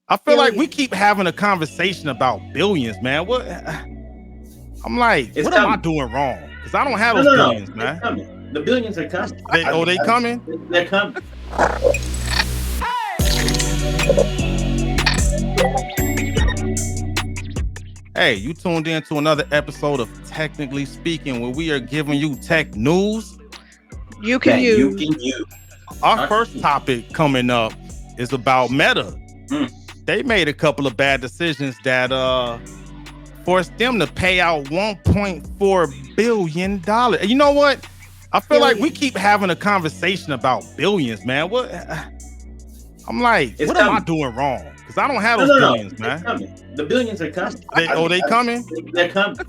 I feel like we keep having a conversation about billions, man. What? I'm like, It's what coming. am I doing wrong? Because I don't have those No. billions, It's man. coming. The billions are coming. They coming? They're coming. Hey, you tuned in to another episode of Technically Speaking, where we are giving you tech news you can use. Our first topic coming up is about Meta. They made a couple of bad decisions that forced them to pay out $1.4 billion. And you know what? I feel like we keep having a conversation about billions, man. What? I'm like, what am I doing wrong? Because I don't have those billions, man. Coming. The billions are coming. They coming? They're coming.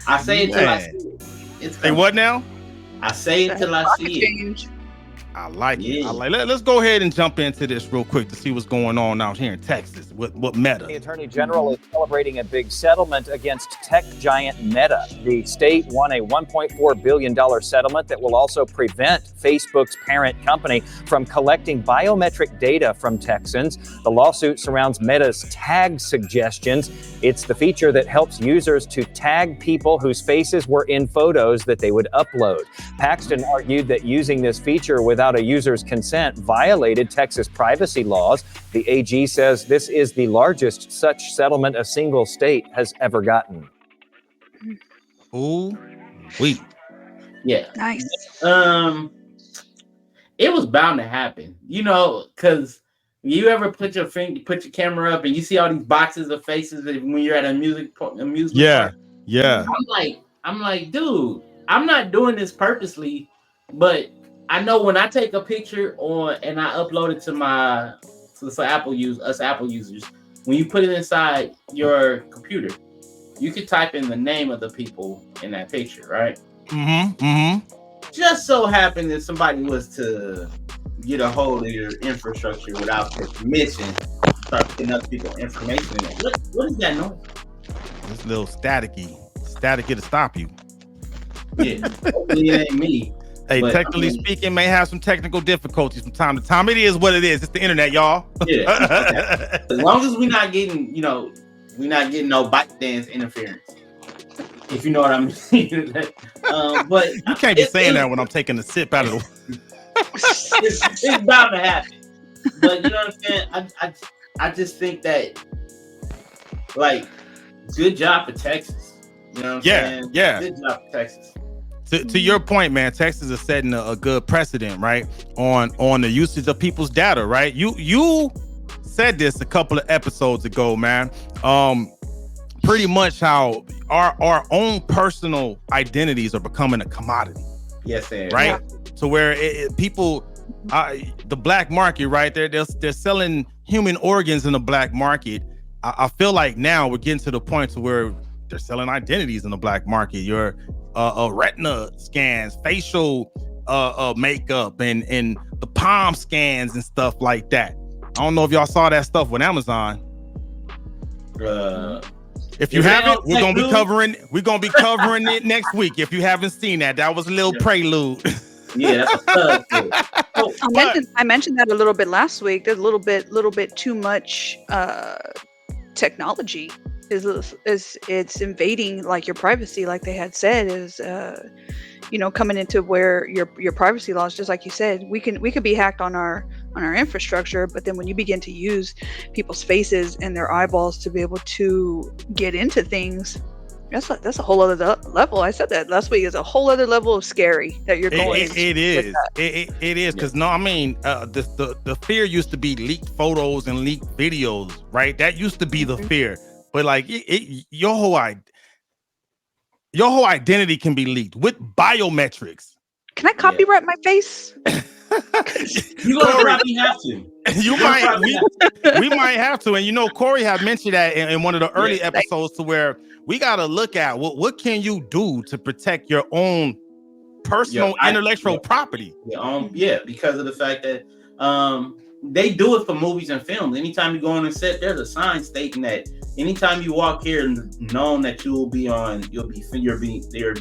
I say it till I see it. It's coming. Hey, what now? I say it till I see it. I like it. Let's go ahead and jump into this real quick to see what's going on out here in Texas with Meta. The Attorney General is celebrating a big settlement against tech giant Meta. The state won a $1.4 billion settlement that will also prevent Facebook's parent company from collecting biometric data from Texans. The lawsuit surrounds Meta's tag suggestions. It's the feature that helps users to tag people whose faces were in photos that they would upload. Paxton argued that using this feature without a user's consent violated Texas privacy laws. The AG says this is the largest such settlement a single state has ever gotten. Ooh, yeah, nice. It was bound to happen, because you ever put your camera up and you see all these boxes of faces when you're at a music park? Yeah. I'm like, dude, I'm not doing this purposely, but I know when I take a picture and I upload it to us Apple users, when you put it inside your computer, you can type in the name of the people in that picture, right? Just so happened that somebody was to get a hold of your infrastructure without your permission, start putting other people's information in it. What is that noise? This little staticky to stop you. Yeah, hopefully it ain't me. Hey, technically speaking, may have some technical difficulties from time to time. It is what it is. It's the internet, y'all. Yeah. As long as we're not getting, no bite dance interference. If you know what I mean. But you can't be saying that when I'm taking a sip out of the. it's bound to happen. But you know what I'm saying? I just think that, like, good job for Texas. You know what I'm saying? Yeah. Good job for Texas. To your point, man, Texas is setting a good precedent, right? On the usage of people's data, right? You said this a couple of episodes ago, man. Pretty much how our own personal identities are becoming a commodity. Yes, sir. Right? Yeah. So where people, the black market, right? They're selling human organs in the black market. I feel like now we're getting to the point to where they're selling identities in the black market. Your retina scans, facial makeup, and the palm scans and stuff like that. I don't know if y'all saw that stuff with Amazon. If you haven't, we're gonna be covering it next week. If you haven't seen that was a little prelude. Yeah, that's I mentioned that a little bit last week. There's a little bit too much technology. It's invading like your privacy, like they had said, is coming into where your privacy laws, just like you said, we could be hacked on our infrastructure, but then when you begin to use people's faces and their eyeballs to be able to get into things, that's a whole other level. I said that last week. Is a whole other level of scary that you're going. It is because the fear used to be leaked photos and leaked videos, right? That used to be the fear. But like your whole identity can be leaked with biometrics. Can I copyright my face? You probably have to. We might have to. And Corey had mentioned that in one of the early episodes, to where we got to look at what can you do to protect your own personal intellectual property. Because of the fact that they do it for movies and films. Anytime you go on a set, there's a sign stating that anytime you walk here, known that you're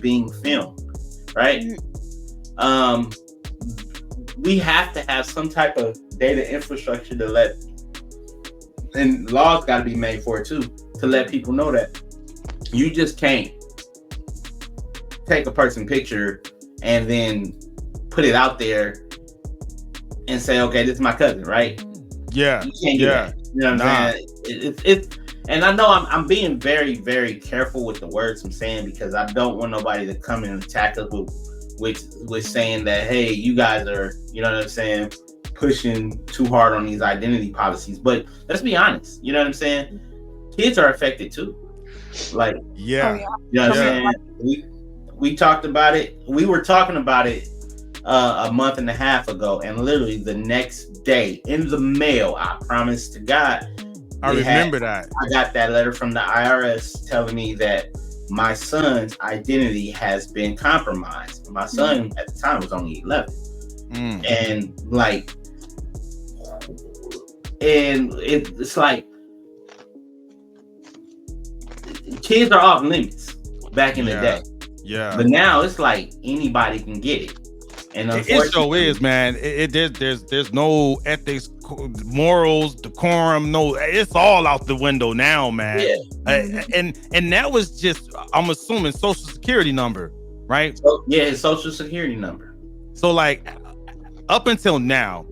being filmed, right? We have to have some type of data infrastructure to let and laws got to be made for it too, to let people know that you just can't take a person picture and then put it out there and say, okay, this is my cousin, right? Yeah. You can't do that. You know what I'm saying? It's and I know I'm being very, very careful with the words I'm saying, because I don't want nobody to come in and attack us with saying that, hey, you guys are, you know what I'm saying, pushing too hard on these identity policies. But let's be honest, you know what I'm saying? Kids are affected too. Like, yeah. You know what I'm saying? We talked about it. We were talking about it a month and a half ago, and literally the next day in the mail, I promise to God, I remember that. I got that letter from the IRS telling me that my son's identity has been compromised. My son at the time was only 11. And like, and it's like, kids are off limits back in the day. Yeah. But now it's like anybody can get it. And it sure is, man. There's no ethics, morals, decorum. No, it's all out the window now, man. Yeah. And that was just, I'm assuming, social security number, right? So, yeah, his social security number. So like, up until now,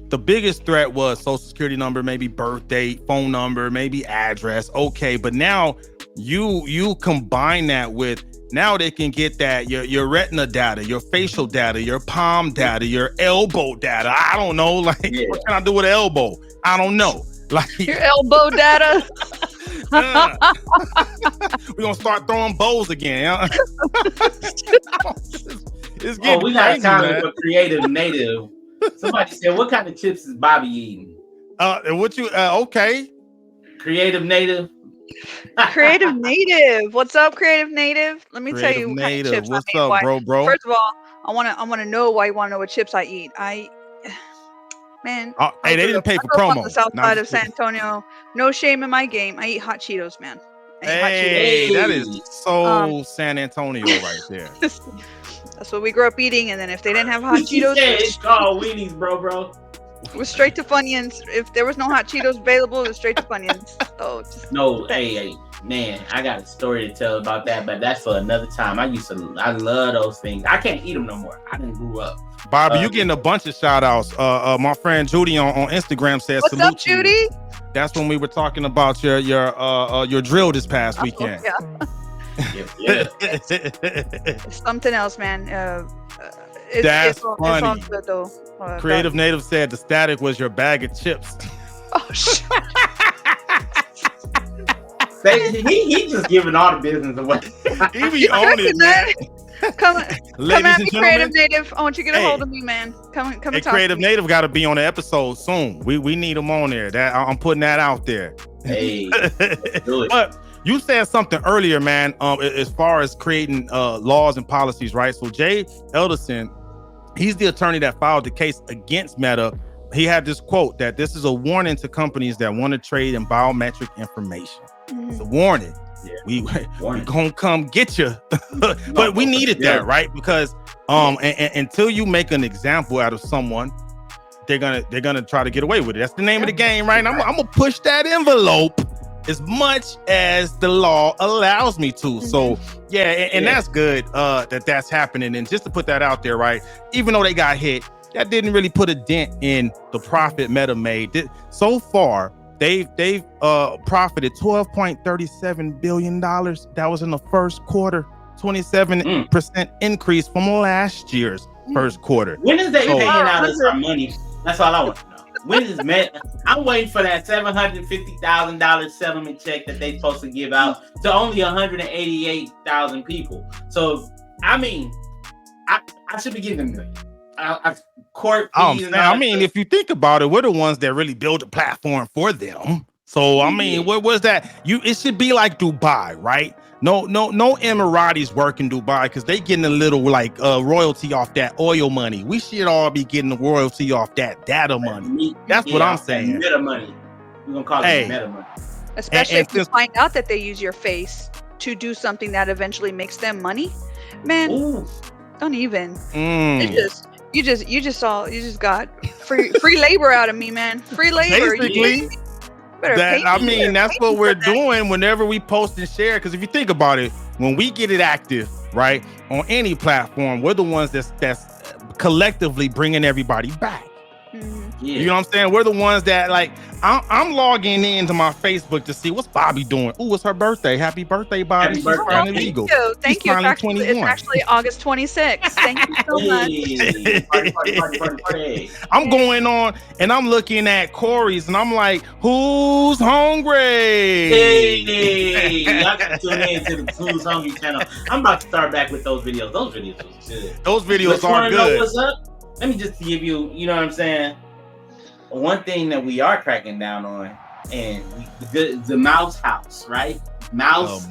the biggest threat was social security number, maybe birth date, phone number, maybe address. Okay, but now you combine that with, now they can get that your retina data, your facial data, your palm data, your elbow data. I don't know, like, what can I do with elbow? I don't know. Like your elbow data. We're gonna start throwing bows again. It's getting we got crazy, a comment man. for Creative Native. Somebody said, "What kind of chips is Bobby eating?" What you? Okay. Creative Native. Creative Native. What's up, Creative Native? Let me tell you what kind of chips What's I make. up, bro? First of all, I wanna know why you wanna know what chips I eat. Man. Hey, they didn't pay for promo. On promo. the south side of San Antonio. No shame in my game. I eat hot Cheetos, man. Hey, that is so San Antonio right there. That's what we grew up eating, and then if they didn't have hot Cheetos, it's called weenies, bro. It was straight to Funyuns. If there was no hot Cheetos available, it was straight to Funyuns. So no, hey, man, I got a story to tell about that, but that's for another time. I love those things. I can't eat them no more. I didn't grew up. Bobby, you getting a bunch of shout outs. My friend Judy on Instagram says, "What's up, Judy?" You. That's when we were talking about your drill this past weekend. Yeah. It's something else, man. That's funny. It's all good, though. Creative Native said the static was your bag of chips. Oh shit. He just giving all the business away. He be on it, man. Come at me, Creative Native. I want you to get a hold of me, man. Come and talk Creative to me. Native got to be on the episode soon. We need him on there. That I'm putting that out there. Hey, do it. But you said something earlier, man. As far as creating laws and policies, right? So Jay Elderson, he's the attorney that filed the case against Meta. He had this quote that this is a warning to companies that want to trade in biometric information. It's a warning. Yeah. We gonna come get you. But we needed that, right? Because until you make an example out of someone, they're gonna try to get away with it. That's the name of the game, right? And I'm gonna push that envelope as much as the law allows me to. So and that's good that's happening. And just to put that out there, right? Even though they got hit, that didn't really put a dent in the profit Meta made. So far, they've profited $12.37 billion. That was in the first quarter, 27% increase from last year's first quarter. When is they paying out us our money? That's all I want to know. When is I'm waiting for that $750,000 settlement check that they supposed to give out to only 188,000 people. So I mean, I should be giving them court fees. I mean, if you think about it, we're the ones that really build a platform for them. So I mean, what was that? It should be like Dubai, right? No Emiratis work in Dubai because they getting a little like royalty off that oil money. We should all be getting the royalty off that data money. That's what I'm saying. Meta money. We're gonna call it meta money. Especially if you find out that they use your face to do something that eventually makes them money, man. Ooh. Don't even. You just got free labor out of me, man. Free labor. Basically. Better pay I me. mean, that's what we're doing whenever we post and share. Because if you think about it, when we get it active, right, on any platform, we're the ones that's collectively bringing everybody back. Yeah. You know what I'm saying? We're the ones that, like, I'm logging into my Facebook to see what's Bobby doing. Ooh, it's her birthday. Happy birthday, Bobby. Happy birthday. She's turning legal. Thank you. It's actually August 26th. Thank you so much. Party. I'm going on and I'm looking at Corey's and I'm like, who's hungry? Hey, y'all got to tune in to the Who's Hungry channel. I'm about to start back with those videos. Those videos was good. Those videos But you are wanna know good. what's up? Let me just give you, you know what I'm saying? One thing that we are cracking down on, and the Mouse House, right? Mouse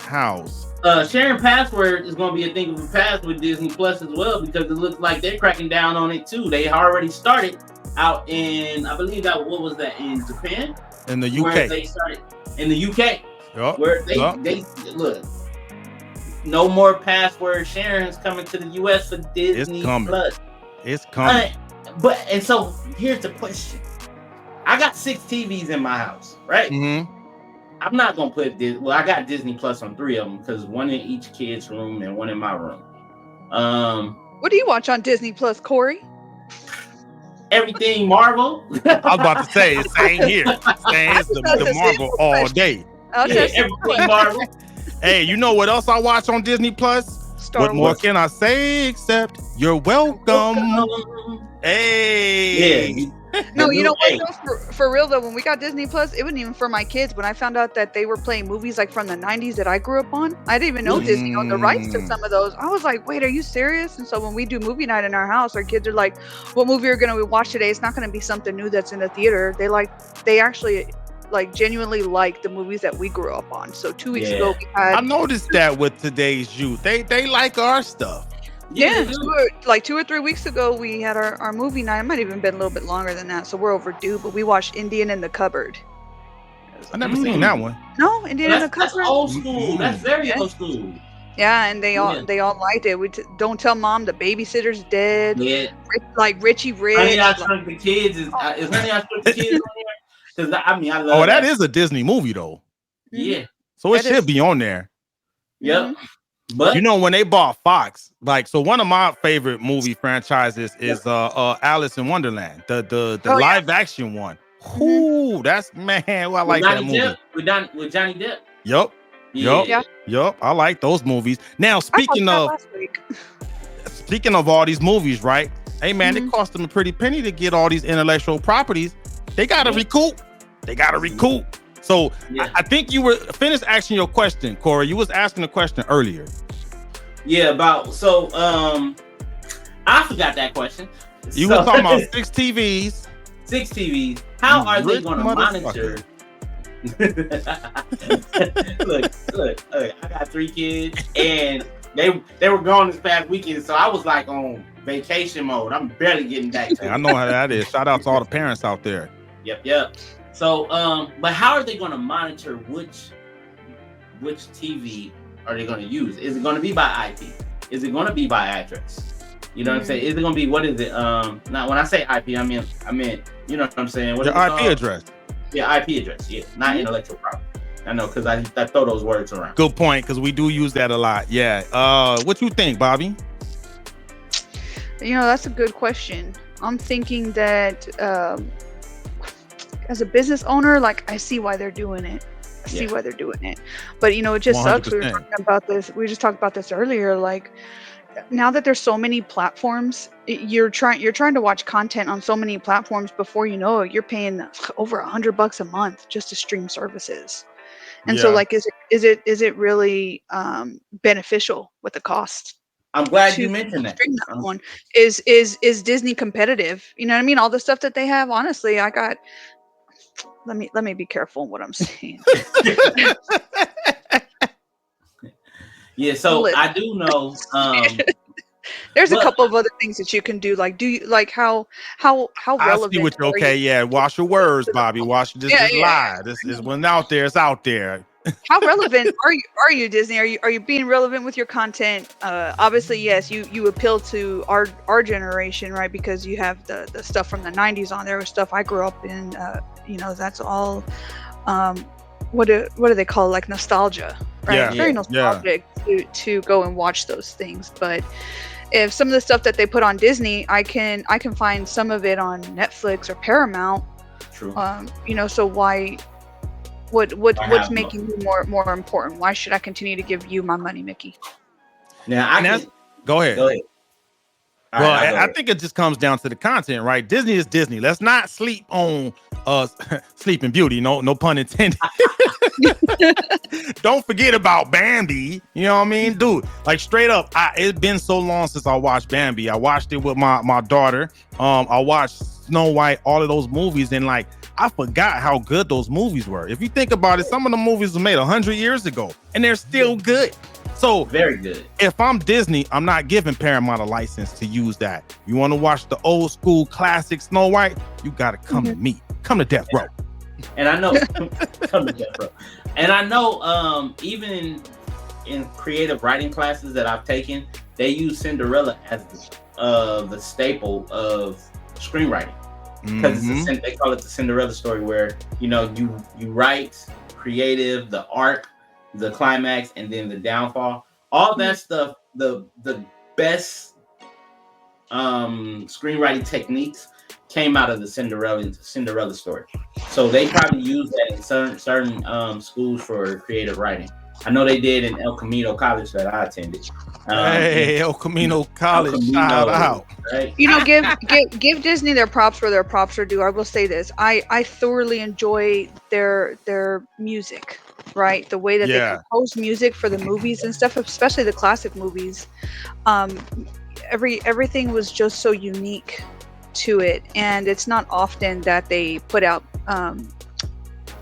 House. Sharing password is going to be a thing of the past with Disney Plus as well, because it looks like they're cracking down on it too. They already started out in, I believe that, what was that, in Japan? In the UK. Where they started in the UK. Yep. Where they look. No more password sharing is coming to the US for Disney Plus. It's coming. And so here's the question. I got 6 TVs in my house, right? Mm-hmm. I'm not gonna put this. Well, I got Disney Plus on 3 of them, because one in each kid's room and one in my room. What do you watch on Disney Plus, Corey? Everything Marvel. I was about to say, same here. It's the Marvel all day. Everything Marvel. Hey, you know what else I watch on Disney Plus? What more can I say except you're welcome? Hey. Yeah. No, you know what? Though, for real though, when we got Disney Plus, it wasn't even for my kids. When I found out that they were playing movies like from the 90s that I grew up on, I didn't even know Disney owned the rights to some of those. I was like, wait, are you serious? And so when we do movie night in our house, our kids are like, what movie are we gonna watch today? It's not gonna be something new that's in the theater. They actually like genuinely like the movies that we grew up on. So 2 weeks ago we had, I noticed that with today's youth. They like our stuff. Yeah, 2 or 3 weeks ago we had our movie night. It might have even been a little bit longer than that, so we're overdue. But we watched Indian in the Cupboard. I never seen that one. No, Indian in the Cupboard. That's old school. That's very old school. Yeah, and they all liked it. Don't tell mom the babysitter's dead. Yeah, like Richie Rich. Honey, I Shrunk the Kids is Honey, I Shrunk the Kids on there? Because I mean, I love. Oh, that is a Disney movie though. Yeah. So it should be on there. Yep. But you know, when they bought Fox, like, so one of my favorite movie franchises is Alice in Wonderland, the live action one. Ooh, that's I like that movie. With Johnny Depp. Yup. I like those movies. Now, speaking of all these movies, right? Hey man, it cost them a pretty penny to get all these intellectual properties. They gotta recoup. So I think you were finished asking your question, Corey. You was asking a question earlier. Yeah, about I forgot that question. You were talking about 6 TVs. 6 TVs. How are they going to monitor? look, I got 3 kids, and they were gone this past weekend, so I was like on vacation mode. I'm barely getting back to it. I know how that is. Shout out to all the parents out there. Yep. So, but how are they going to monitor which TV are they going to use? Is it going to be by IP? Is it going to be by address? You know what I'm saying? Is it going to be, what is it? Now when I say IP, I mean, you know what I'm saying? What your IP address. Yeah, IP address. Yeah, not intellectual property. I know, because I throw those words around. Good point, because we do use that a lot. Yeah. What you think, Bobby? You know, that's a good question. I'm thinking that as a business owner, like, I see why they're doing it. But you know, it just 100%. Sucks. We just talked about this earlier. Like, now that there's so many platforms, you're trying to watch content on so many platforms. Before you know it, you're paying over $100 a month just to stream services. And so, like, is it really beneficial with the cost? I'm glad you mentioned that. One is Disney competitive? You know what I mean? All the stuff that they have. Honestly, I got. Let me be careful in what I'm saying. Yeah, so I do know. There's a couple of other things that you can do. Like, do you like how relevant? I see what okay, yeah. Watch your words, Bobby. Watch this lie. This is when out there. It's out there. How relevant are you Disney? Are you being relevant with your content? Obviously, yes, you appeal to our generation, right? Because you have the stuff from the '90s on there, stuff I grew up in. That's all. What do they call it? Like nostalgia, right? Yeah. It's very Yeah. nostalgic to go and watch those things. But if some of the stuff that they put on Disney, I can find some of it on Netflix or Paramount. True. So why? What's have making you more important? Why should I continue to give you my money, Mickey? Now Go ahead. Go ahead. All Well, right, I think it just comes down to the content, right? Disney is Disney. Let's not sleep on Sleeping Beauty. No pun intended. Don't forget about Bambi. You know what I mean, dude? Like straight up, it's been so long since I watched Bambi. I watched it with my daughter. I watched Snow White, all of those movies, and like I forgot how good those movies were. If you think about it, some of the movies were made 100 years ago, and they're still good. So very good. If I'm Disney, I'm not giving Paramount a license to use that. You want to watch the old school classic Snow White? You got to come to me. Come to Death Row. And I know, come to Death Row. And I know, even in creative writing classes that I've taken, they use Cinderella as the staple of screenwriting. Because they call it the Cinderella story, where you write creative, the arc, the climax, and then the downfall. All that stuff, the best screenwriting techniques came out of the Cinderella story. So they probably use that in certain schools for creative writing. I know they did in El Camino College that I attended. Hey, El Camino College, shout out. Right? Give Disney their props where their props are due. I will say this: I thoroughly enjoy their music, right? The way that they compose music for the movies and stuff, especially the classic movies. Everything was just so unique to it, and it's not often that they put out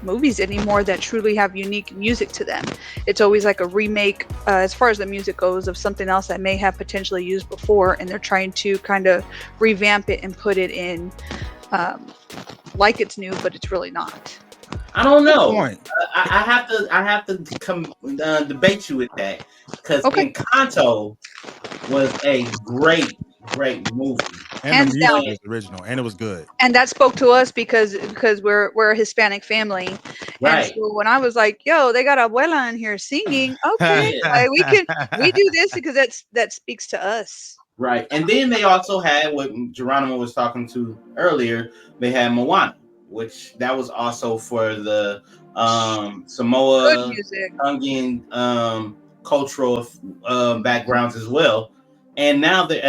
movies anymore that truly have unique music to them. It's always like a remake, as far as the music goes, of something else that may have potentially used before, and they're trying to kind of revamp it and put it in like it's new, but it's really not. I don't know. I have to come debate you with that, because Encanto was a great movie. And the music was original, and it was good. And that spoke to us because we're a Hispanic family. Right. And so when I was like, "Yo, they got abuela in here singing," okay, we do this because that speaks to us. Right. And then they also had what Geronimo was talking to earlier. They had Moana, which that was also for the Samoa, Tongan cultural backgrounds as well. And now they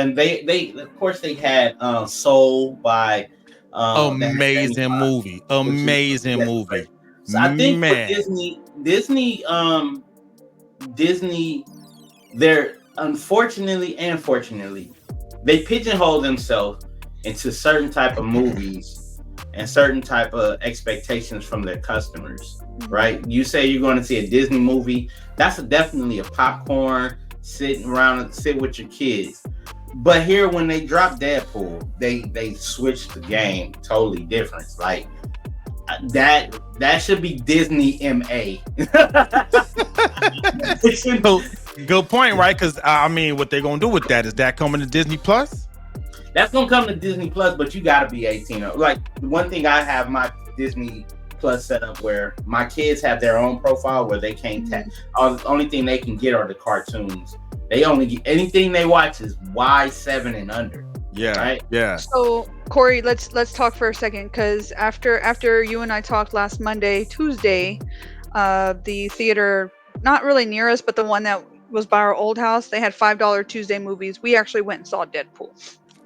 of course they had Soul by amazing movie. So I think for Disney, they're unfortunately and fortunately, they pigeonhole themselves into certain type of movies and certain type of expectations from their customers, right? You say you're going to see a Disney movie, that's definitely a popcorn, sit with your kids. But here, when they dropped Deadpool, they switched the game totally different. Like that should be Disney MA. So, good point, right? Because I mean, what they're gonna do with that, is that coming to Disney Plus? That's gonna come to Disney Plus, but you gotta be 18. Like one thing, I have my Disney Plus set up where my kids have their own profile where they can't tap. The only thing they can get are the cartoons. They only get anything they watch is Y7 and under. Yeah. Right. Yeah. So Corey, let's talk for a second, because after you and I talked last Tuesday, the theater not really near us, but the one that was by our old house, they had $5 Tuesday movies. We actually went and saw Deadpool.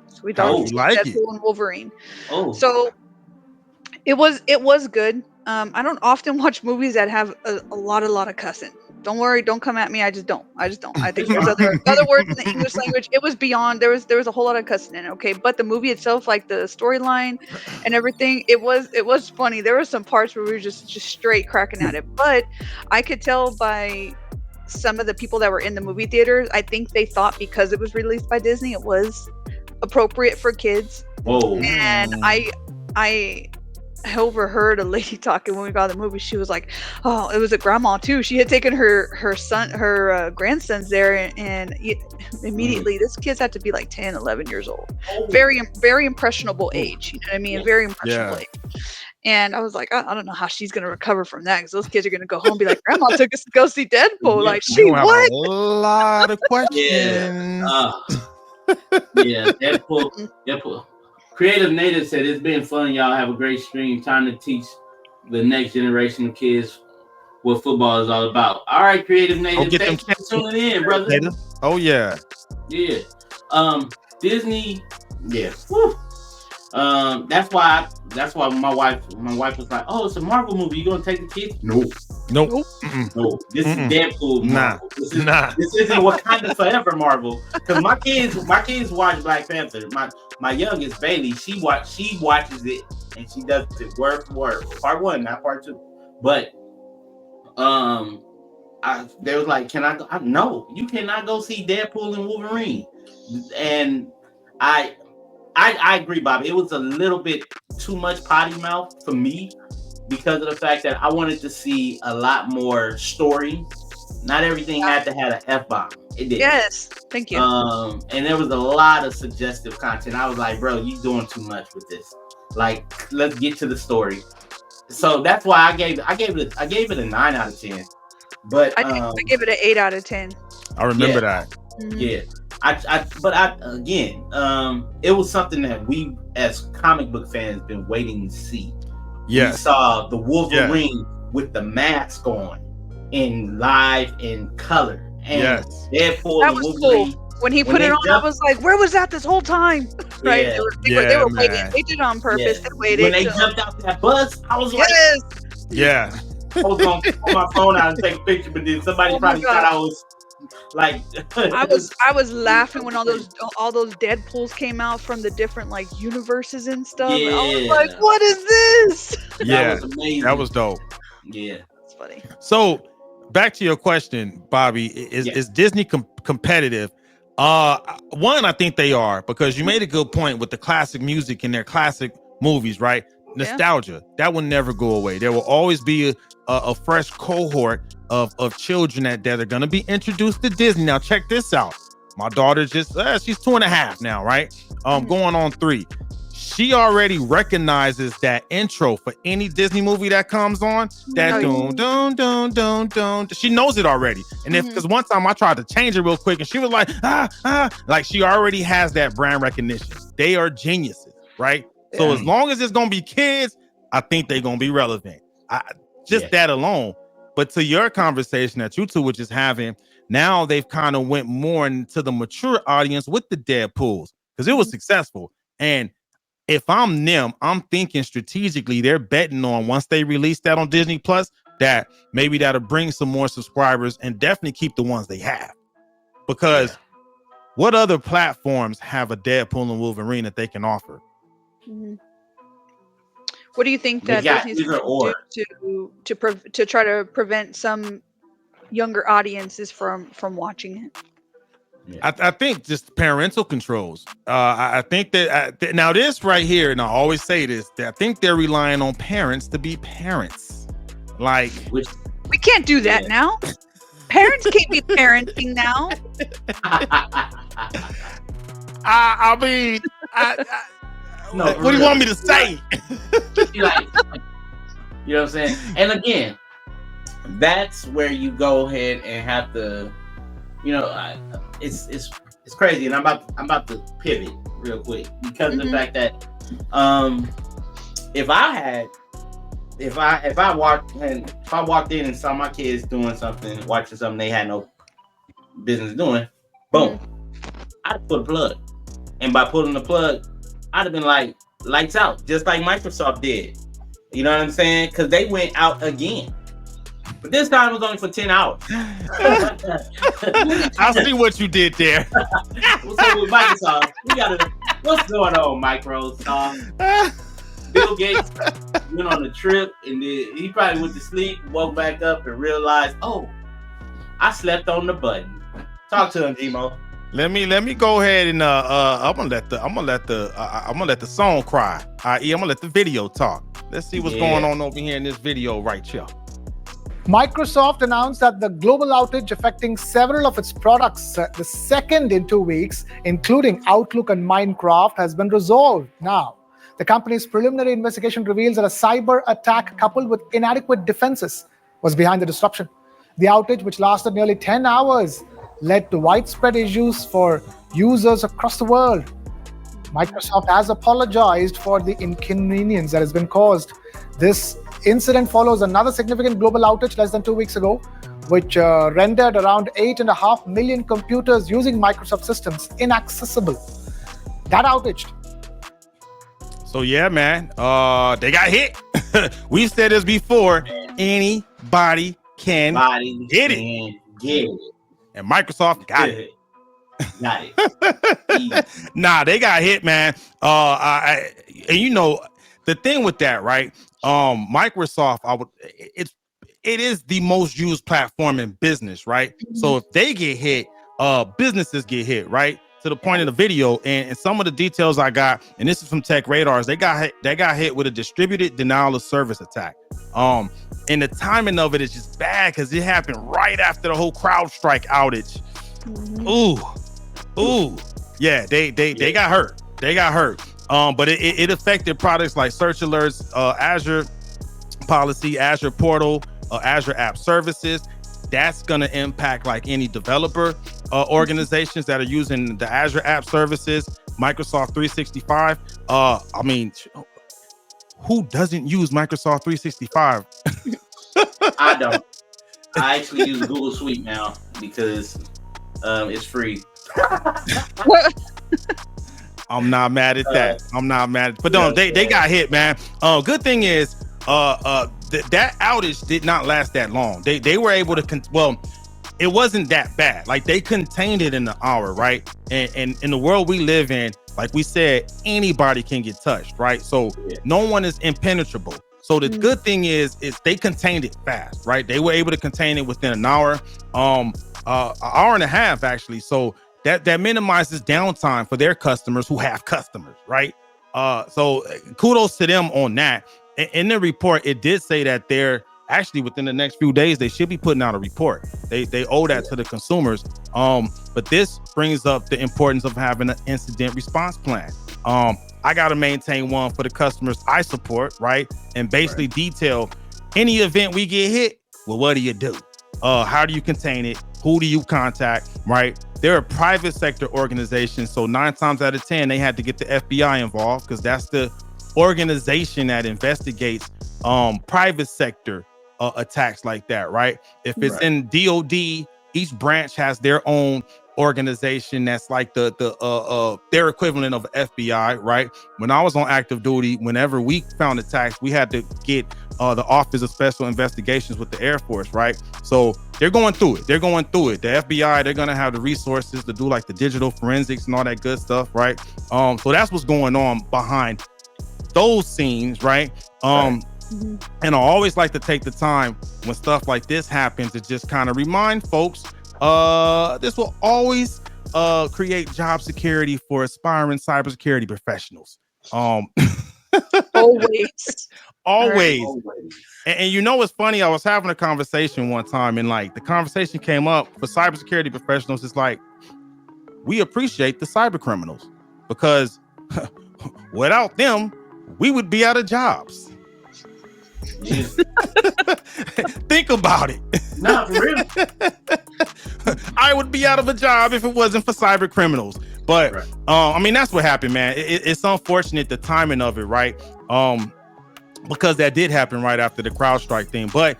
So we thought Deadpool and Wolverine. Oh. So it was good. I don't often watch movies that have a lot of cussing. Don't worry, don't come at me. I just don't. I think there's other words in the English language. It was beyond. There was a whole lot of cussing in it. Okay, but the movie itself, like the storyline and everything, it was funny. There were some parts where we were just straight cracking at it. But I could tell by some of the people that were in the movie theaters, I think they thought because it was released by Disney, it was appropriate for kids. Whoa. And I I overheard a lady talking when we got the movie. She was like, "Oh, it was a grandma too. She had taken her grandsons there, and immediately this kid's had to be like 10, 11 years old. Very impressionable age. You know what I mean? Very impressionable age." And I was like, I don't know how she's gonna recover from that, because those kids are gonna go home and be like, "Grandma took us to go see Deadpool." Like, she what? A lot of questions. Yeah, Deadpool. Creative Native said, "It's been fun. Y'all have a great stream. Time to teach the next generation of kids what football is all about." All right, Creative Native. Thanks for tuning in, brother. Oh yeah. Yeah. Disney. Yeah. Woo. That's why my wife was like, "Oh, it's a Marvel movie. You gonna take the kids?" Nope. No. This is Deadpool. Marvel. This isn't Wakanda Forever Marvel. Because my kids watch Black Panther. My youngest Bailey, she watches it and she does it word for word. Part 1, not part 2. But they was like, "Can I go?" No, you cannot go see Deadpool and Wolverine. And I agree, Bobby. It was a little bit too much potty mouth for me because of the fact that I wanted to see a lot more story. Not everything had to have an F-bomb. It did. Yes, thank you. And there was a lot of suggestive content. I was like, bro, you doing too much with this. Like, let's get to the story. So that's why I gave it a 9 out of 10. But I gave it an 8 out of 10. I remember that. Yeah. It was something that we as comic book fans been waiting to see. Yes. We saw the Wolverine with the mask on in live in color. And Deadpool that was Wolverine, cool. When he put it on, I was like, "Where was that this whole time?" Right? Yeah. They were waiting. They did it on purpose. Yeah. They waited. When they jumped out that bus, I was like, yeah. I was gonna pull my phone out and take a picture, but then somebody probably thought I was like I was laughing when all those Deadpools came out from the different like universes and stuff. Yeah. I was like, "What is this?" Yeah, that was amazing. That was dope. Yeah, it's funny. So back to your question, Bobby, is Disney competitive? One, I think they are, because you made a good point with the classic music and their classic movies, right? Nostalgia, that will never go away. There will always be a fresh cohort of children that are going to be introduced to Disney. Now, check this out. My daughter's just, she's 2.5 now, right? Going on 3. She already recognizes that intro for any Disney movie that comes on. That dun. She knows it already. And because one time I tried to change it real quick and she was like, like she already has that brand recognition. They are geniuses, right? So as long as it's gonna be kids, I think they're gonna be relevant. That alone. But to your conversation that you two were just having, now they've kind of went more into the mature audience with the Deadpools because it was successful. And if I'm them, I'm thinking strategically, they're betting on once they release that on Disney Plus, that maybe that'll bring some more subscribers and definitely keep the ones they have. Because what other platforms have a Deadpool and Wolverine that they can offer? What do you think that Disney's going to do to try to prevent some younger audiences from watching it? I think just parental controls. I think that now this right here, and I always say this, that I think they're relying on parents to be parents. Like, we can't do that now. Parents can't be parenting now. I mean, no, what do you want me to say? You know what I'm saying? And again, that's where you go ahead and have to, it's crazy. And I'm about to pivot real quick because of the fact that if I walked in and saw my kids doing something, watching something they had no business doing, boom, I'd put a plug. And by pulling the plug, I'd have been like, lights out, just like Microsoft did. You know what I'm saying? Because they went out again. But this time it was only for 10 hours. I see what you did there. What's up with Microsoft? What's going on, Microsoft? Bill Gates went on a trip and then he probably went to sleep, woke back up and realized, oh, I slept on the button. Talk to him, Gmo. Let me go ahead and I'm gonna let the song cry. I'm gonna let the video talk. Let's see what's going on over here in this video right here. Microsoft announced that the global outage affecting several of its products, the second in 2 weeks, including Outlook and Minecraft, has been resolved now. The company's preliminary investigation reveals that a cyber attack coupled with inadequate defenses was behind the disruption. The outage, which lasted nearly 10 hours, led to widespread issues for users across the world. Microsoft has apologized for the inconvenience that has been caused. This incident follows another significant global outage less than 2 weeks ago, which rendered around 8.5 million computers using Microsoft systems inaccessible. That outage. So yeah, man, they got hit. We've said this before. Anybody can get it. And Microsoft got it. Got it. Nah, they got hit, man. And you know the thing with that, right? Microsoft, it is the most used platform in business, right? So if they get hit, businesses get hit, right? To the point of the video, and some of the details I got, and this is from Tech Radars, they got hit with a distributed denial of service attack. And the timing of it is just bad because it happened right after the whole Crowdstrike outage. Ooh, yeah, they got hurt. They got hurt. But it affected products like Search Alerts, Azure Policy, Azure Portal, Azure App Services. That's gonna impact like any developer organizations that are using the Azure App Services, Microsoft 365. I mean, who doesn't use Microsoft 365? I don't. I actually use Google Suite now because it's free. I'm not mad at that. I'm not mad. But no, they got hit, man. Good thing is that outage did not last that long. They were able to it wasn't that bad. Like they contained it in an hour, right? And in the world we live in, like we said, anybody can get touched, right? So no one is impenetrable. So the good thing is they contained it fast, right? They were able to contain it within an hour, an hour and a half actually. So that minimizes downtime for their customers who have customers, right? So kudos to them on that. In the report, it did say that they're actually within the next few days, they should be putting out a report. They owe that to the consumers. But this brings up the importance of having an incident response plan. I got to maintain one for the customers I support, right? And basically detail any event we get hit. Well, what do you do? How do you contain it? Who do you contact, right? They're a private sector organization. So 9 times out of 10, they had to get the FBI involved because that's the organization that investigates private sector attacks like that, right? If it's in DOD, each branch has their own organization that's like their equivalent of FBI, right? When I was on active duty, whenever we found attacks, we had to get the Office of Special Investigations with the Air Force, right? So they're going through it. The FBI, they're gonna have the resources to do like the digital forensics and all that good stuff, right? So that's what's going on behind those scenes, right? And I always like to take the time when stuff like this happens to just kind of remind folks, this will always create job security for aspiring cybersecurity professionals. Always. And you know what's funny? I was having a conversation one time, and like the conversation came up for cybersecurity professionals. It's like we appreciate the cyber criminals because without them, we would be out of jobs. Think about it. Not for real. I would be out of a job if it wasn't for cyber criminals. But I mean, that's what happened, man. It's unfortunate the timing of it, right? Because that did happen right after the CrowdStrike thing. But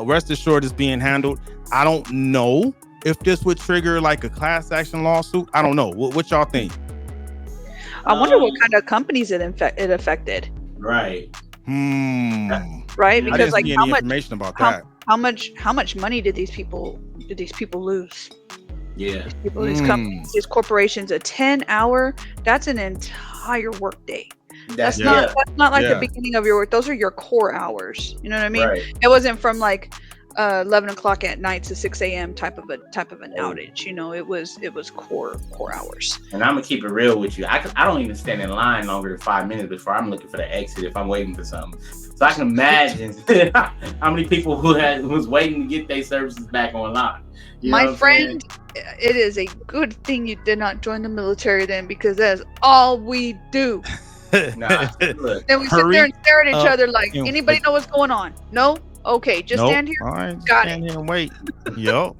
rest assured, it's being handled. I don't know if this would trigger like a class action lawsuit. I don't know. What y'all think? I wonder what kind of companies it affected. Right. Right, because like how much information about that? How much money did these people lose? Yeah. These companies, these corporations, a 10-hour, that's an entire work day. That's not like the beginning of your work. Those are your core hours. You know what I mean? Right. It wasn't from like 11 o'clock at night to 6 a.m. type of an outage. You know, it was core hours. And I'm gonna keep it real with you. I don't even stand in line longer than 5 minutes before I'm looking for the exit if I'm waiting for something. So I can imagine how many people who's waiting to get their services back online. You know My friend, it is a good thing you did not join the military then, because that's all we do. Nah, look, Then we sit there and stare at each other like, you know, anybody know what's going on? No? Okay, just Nope. stand here. All right, Got stand it. here and wait. Yep.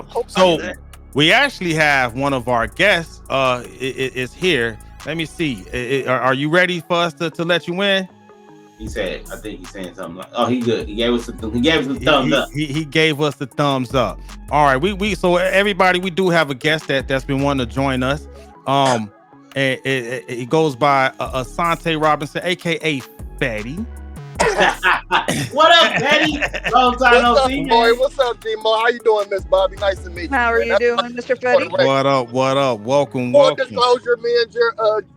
Hope So not. we actually have one of our guests is here. Let me see. Are you ready for us to let you in? he said, I think he's saying something like, "Oh, he good. He gave us the thumbs up." He gave us the thumbs up. All right, we so everybody, we do have a guest that's been wanting to join us. And it goes by Asante Robinson, aka Fatty. What up, Daddy? Long time no What's see, up, boy? man. What's up, D-Mo? How you doing, Miss Bobby? Nice to meet you. How are man. you That's doing, Mr. Fetty? Right. What up? Welcome. Full disclosure, me and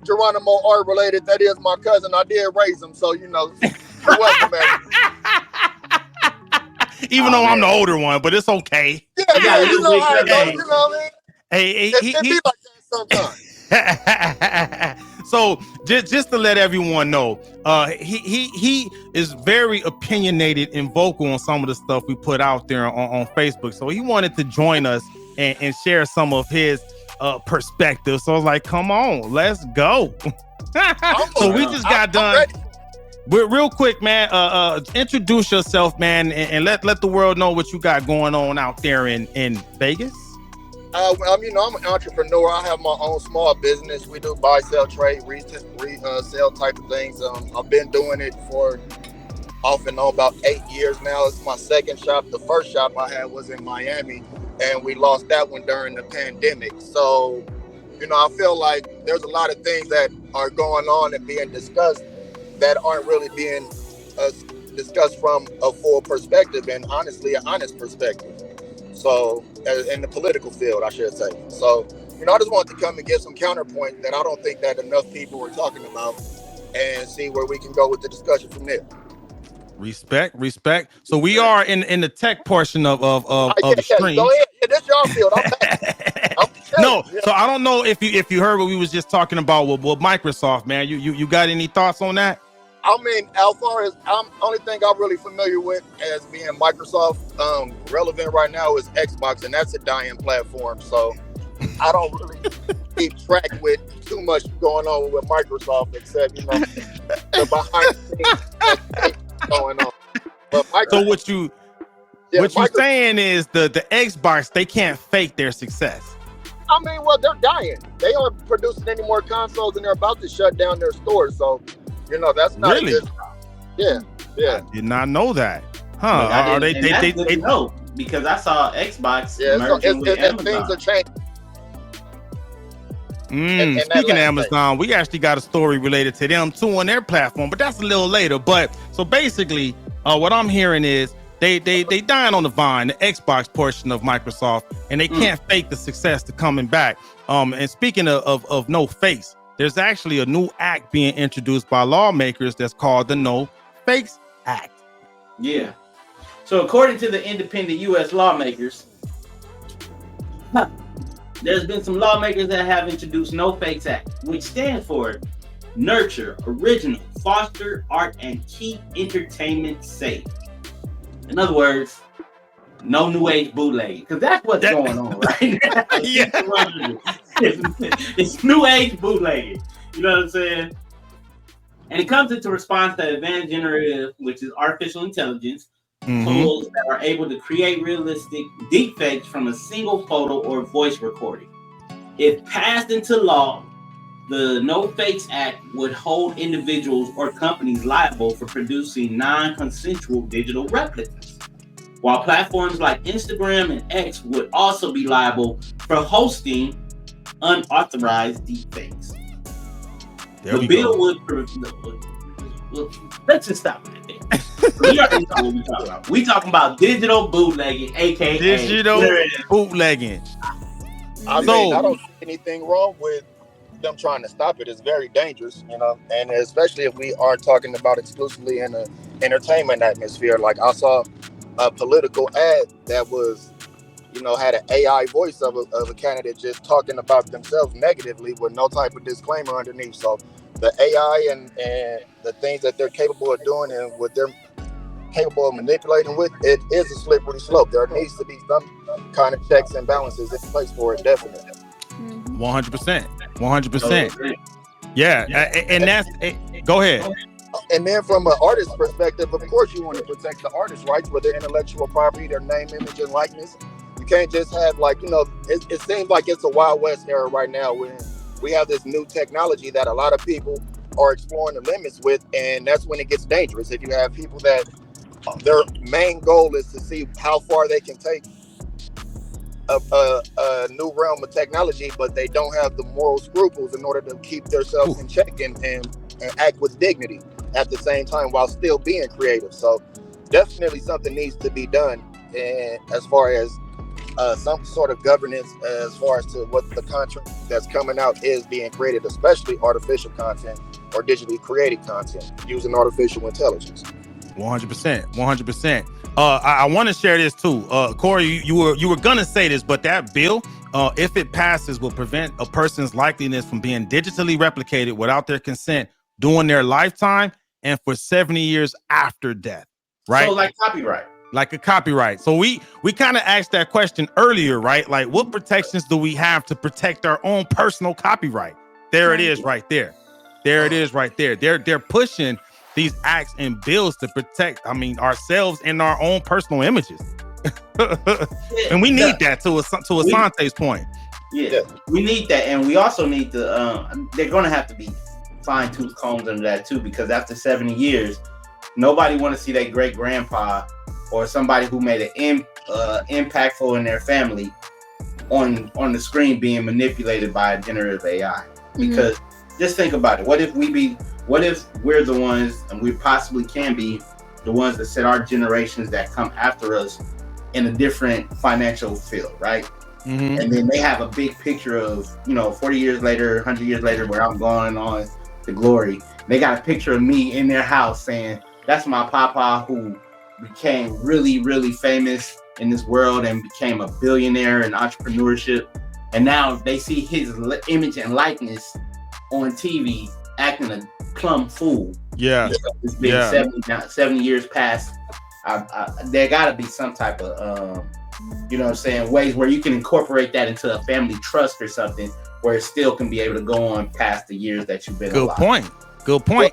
Geronimo are related. That is my cousin. I did raise him, so you know. You're welcome, man. Even though I'm the older one, but it's okay. Yeah, you know how it goes. Hey. You know what I mean? Hey, It be like that sometimes. So just to let everyone know, he is very opinionated and vocal on some of the stuff we put out there on Facebook. So he wanted to join us and share some of his perspective. So I was like, come on, let's go. So we just got done. Real quick, man. Introduce yourself, man, and let the world know what you got going on out there in Vegas. You know, I'm an entrepreneur. I have my own small business. We do buy, sell, trade, resell type of things. I've been doing it for off and on about 8 years now. It's my second shop. The first shop I had was in Miami, and we lost that one during the pandemic. So, you know, I feel like there's a lot of things that are going on and being discussed that aren't really being discussed from a full perspective and honestly, an honest perspective. So, in the political field, I should say. So, you know, I just wanted to come and get some counterpoint that I don't think that enough people were talking about, and see where we can go with the discussion from there. Respect. So we are in the tech portion of the stream. Go ahead. Yeah, this y'all field. I'm No, so I don't know if you heard what we was just talking about with Microsoft, man. You got any thoughts on that? I mean, as far as only thing I'm really familiar with as being Microsoft relevant right now is Xbox, and that's a dying platform. So I don't really keep track with too much going on with Microsoft, except, you know, the behind the scenes going on. But So what you saying is the Xbox, they can't fake their success. I mean, well, they're dying. They aren't producing any more consoles, and they're about to shut down their stores. So, you know, that's not Really? a good. Yeah. I did not know that. Huh? Are That's good to know, because I saw Xbox merging with Amazon. Things are changing. and Speaking of that Amazon, we actually got a story related to them too on their platform, but that's a little later. But so basically, what I'm hearing is they dying on the vine, the Xbox portion of Microsoft, and they can't fake the success to coming back. And speaking of no face, there's actually a new act being introduced by lawmakers that's called the No Fakes Act. Yeah. So according to the independent U.S. lawmakers, there's been some lawmakers that have introduced No Fakes Act, which stands for Nurture, Original, Foster, Art, and Keep Entertainment Safe. In other words, no new age bootlegging, because that's what's going on right now. Yeah. It's new age bootlegging. You know what I'm saying? And it comes into response to advanced generative, which is artificial intelligence, tools that are able to create realistic deepfakes from a single photo or voice recording. If passed into law, the No Fakes Act would hold individuals or companies liable for producing non-consensual digital replicas, while platforms like Instagram and X would also be liable for hosting unauthorized deepfakes. The bill would. Let's just stop right there. We already know what we're talking about. We talking about digital bootlegging, aka digital bootlegging. I mean, I don't see anything wrong with them trying to stop it. It's very dangerous, you know, and especially if we are talking about exclusively in an entertainment atmosphere. Like I saw a political ad that was, had an AI voice of a candidate just talking about themselves negatively with no type of disclaimer underneath. So the AI and the things that they're capable of doing and what they're capable of manipulating with, it is a slippery slope. There needs to be some kind of checks and balances in place for it, definitely. 100%. Yeah, and that's go ahead. And then from an artist's perspective, of course, you want to protect the artist's rights with their intellectual property, their name, image, and likeness. You can't just have it seems like it's a Wild West era right now when we have this new technology that a lot of people are exploring the limits with, and that's when it gets dangerous. If you have people that their main goal is to see how far they can take a new realm of technology, but they don't have the moral scruples in order to keep themselves in check and act with dignity at the same time while still being creative. So definitely something needs to be done, and as far as some sort of governance as far as to what the content that's coming out is being created, especially artificial content or digitally created content using artificial intelligence. 100%. I want to share this too. Corey, you were gonna say this, but that bill, if it passes, will prevent a person's likeliness from being digitally replicated without their consent during their lifetime and for 70 years after death. Right? So like copyright. Like a copyright. So we kind of asked that question earlier, right? Like, what protections do we have to protect our own personal copyright? There it is right there. There it is right there. They're pushing these acts and bills to protect, ourselves and our own personal images. And we need that to Asante's point. Yeah, we need that. And we also need to, they're going to have to be fine-tooth combs under that too, because after 70 years, nobody want to see their great grandpa or somebody who made an impactful in their family on the screen being manipulated by a generative AI. Because just think about it. What if we're the ones, and we possibly can be the ones that set our generations that come after us in a different financial field, right? And then they have a big picture of, 40 years later, 100 years later, where I'm going on to glory. They got a picture of me in their house saying, that's my papa who became really, really famous in this world and became a billionaire in entrepreneurship. And now they see his image and likeness on TV acting a plumb fool. Yeah. It's been 70 years past. There got to be some type of, ways where you can incorporate that into a family trust or something where it still can be able to go on past the years that you've been alive. Good point.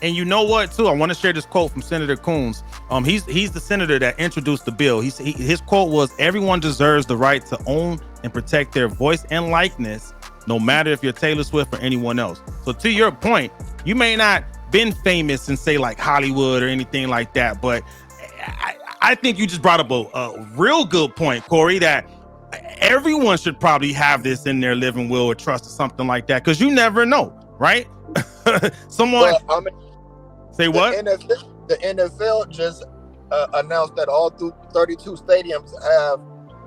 And you know what, too? I want to share this quote from Senator Coons. He's the senator that introduced the bill. His quote was, "Everyone deserves the right to own and protect their voice and likeness, no matter if you're Taylor Swift or anyone else." So to your point, you may not been famous in, say, like Hollywood or anything like that, but I think you just brought up a real good point, Corey, that everyone should probably have this in their living will or trust or something like that, because you never know, right? Someone say what? The NFL just announced that all 32 stadiums have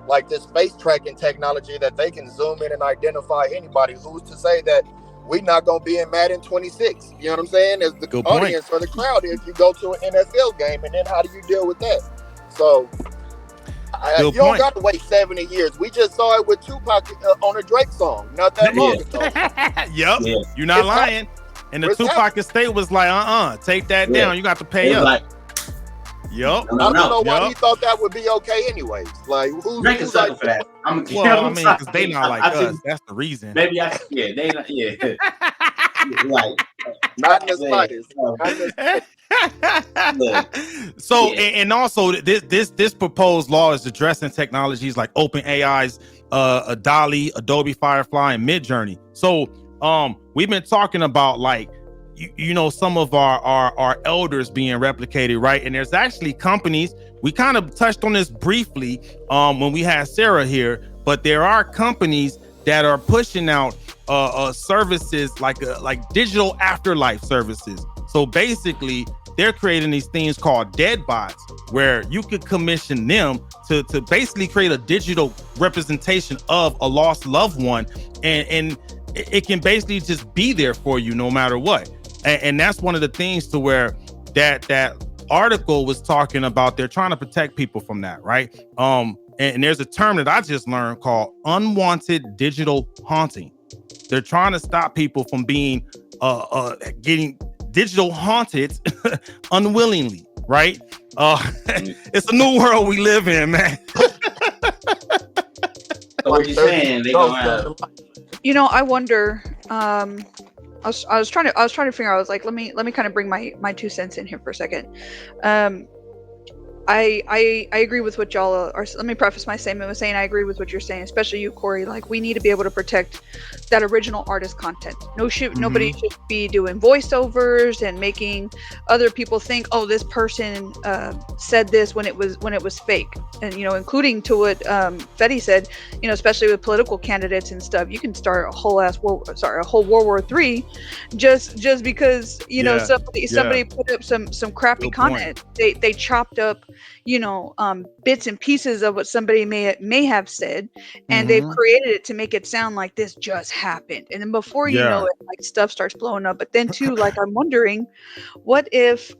like this face tracking technology that they can zoom in and identify anybody. Who's to say that we're not going to be in Madden 26? You know what I'm saying? As the audience or the crowd, if you go to an NFL game, and then how do you deal with that? So you don't got to wait 70 years. We just saw it with Tupac on a Drake song not that long ago. You're not lying. And the Tupac estate was like, take that down. You got to pay up. I don't know why he thought that would be okay anyways. Like, who's like for that? Because they not like us. That's the reason. Maybe they not. Yeah. Like, not in the slightest. So, and also this proposed law is addressing technologies like OpenAI's DALL-E, Adobe Firefly, and Midjourney. So we've been talking about, like, some of our elders being replicated, right? And there's actually companies, we kind of touched on this briefly when we had Sarah here, but there are companies that are pushing out services like digital afterlife services. So basically, they're creating these things called dead bots, where you could commission them to basically create a digital representation of a lost loved one, and it can basically just be there for you no matter what. And that's one of the things to where that article was talking about they're trying to protect people from that, right? And there's a term that I just learned called unwanted digital haunting. They're trying to stop people from being getting digital haunted unwillingly, right? It's a new world we live in, man. So what you saying? They gonna have... You know, I wonder. I was trying to figure out. I was like, let me kind of bring my 2 cents in here for a second. I agree with what y'all are. Let me preface my statement with saying I agree with what you're saying, especially you, Corey. Like, we need to be able to protect that original artist content. Nobody should be doing voiceovers and making other people think, oh, this person said this when it was fake. And including to what Fetty said, especially with political candidates and stuff, you can start a whole World War III just because somebody put up some crappy content. They chopped up bits and pieces of what somebody may have said, and they've created it to make it sound like this just happened. And then before you know it, like, stuff starts blowing up. But then too, like, I'm wondering, what if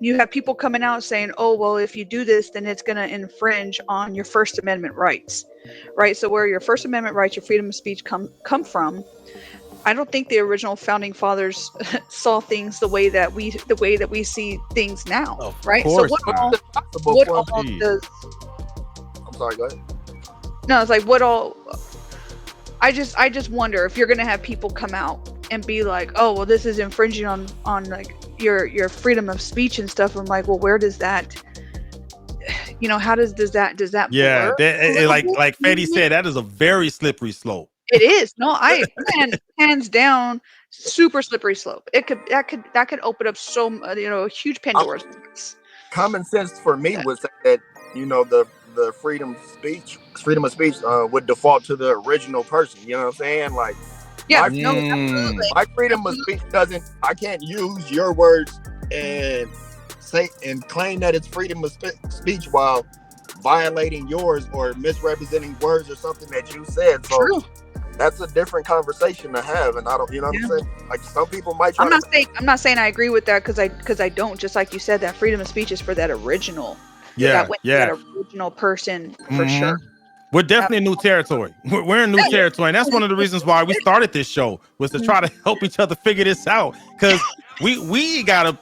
you have people coming out saying, oh, well, if you do this, then it's going to infringe on your First Amendment rights, right? So where your First Amendment rights, your freedom of speech come from, I don't think the original founding fathers saw things the way that we see things now, right? So what all does? I'm sorry, go ahead. No, it's like what all. I just wonder if you're gonna have people come out and be like, oh, well, this is infringing on like your freedom of speech and stuff. I'm like, well, where does that? How does that? Yeah, like Fetty said, that is a very slippery slope. It is. No, hands down, super slippery slope. That could open up a huge Pandora's box. Common sense for me would say that the freedom of speech would default to the original person. You know what I'm saying? Like, absolutely. My freedom of speech I can't use your words and say and claim that it's freedom of speech while violating yours or misrepresenting words or something that you said. So true. That's a different conversation to have, and I don't, what I'm saying? Like, some people might try. I'm not saying I agree with that because I don't. Just like you said, that freedom of speech is for that original. That original person for sure. We're definitely in new territory. We're in new territory, and that's one of the reasons why we started this show, was to try to help each other figure this out, because we gotta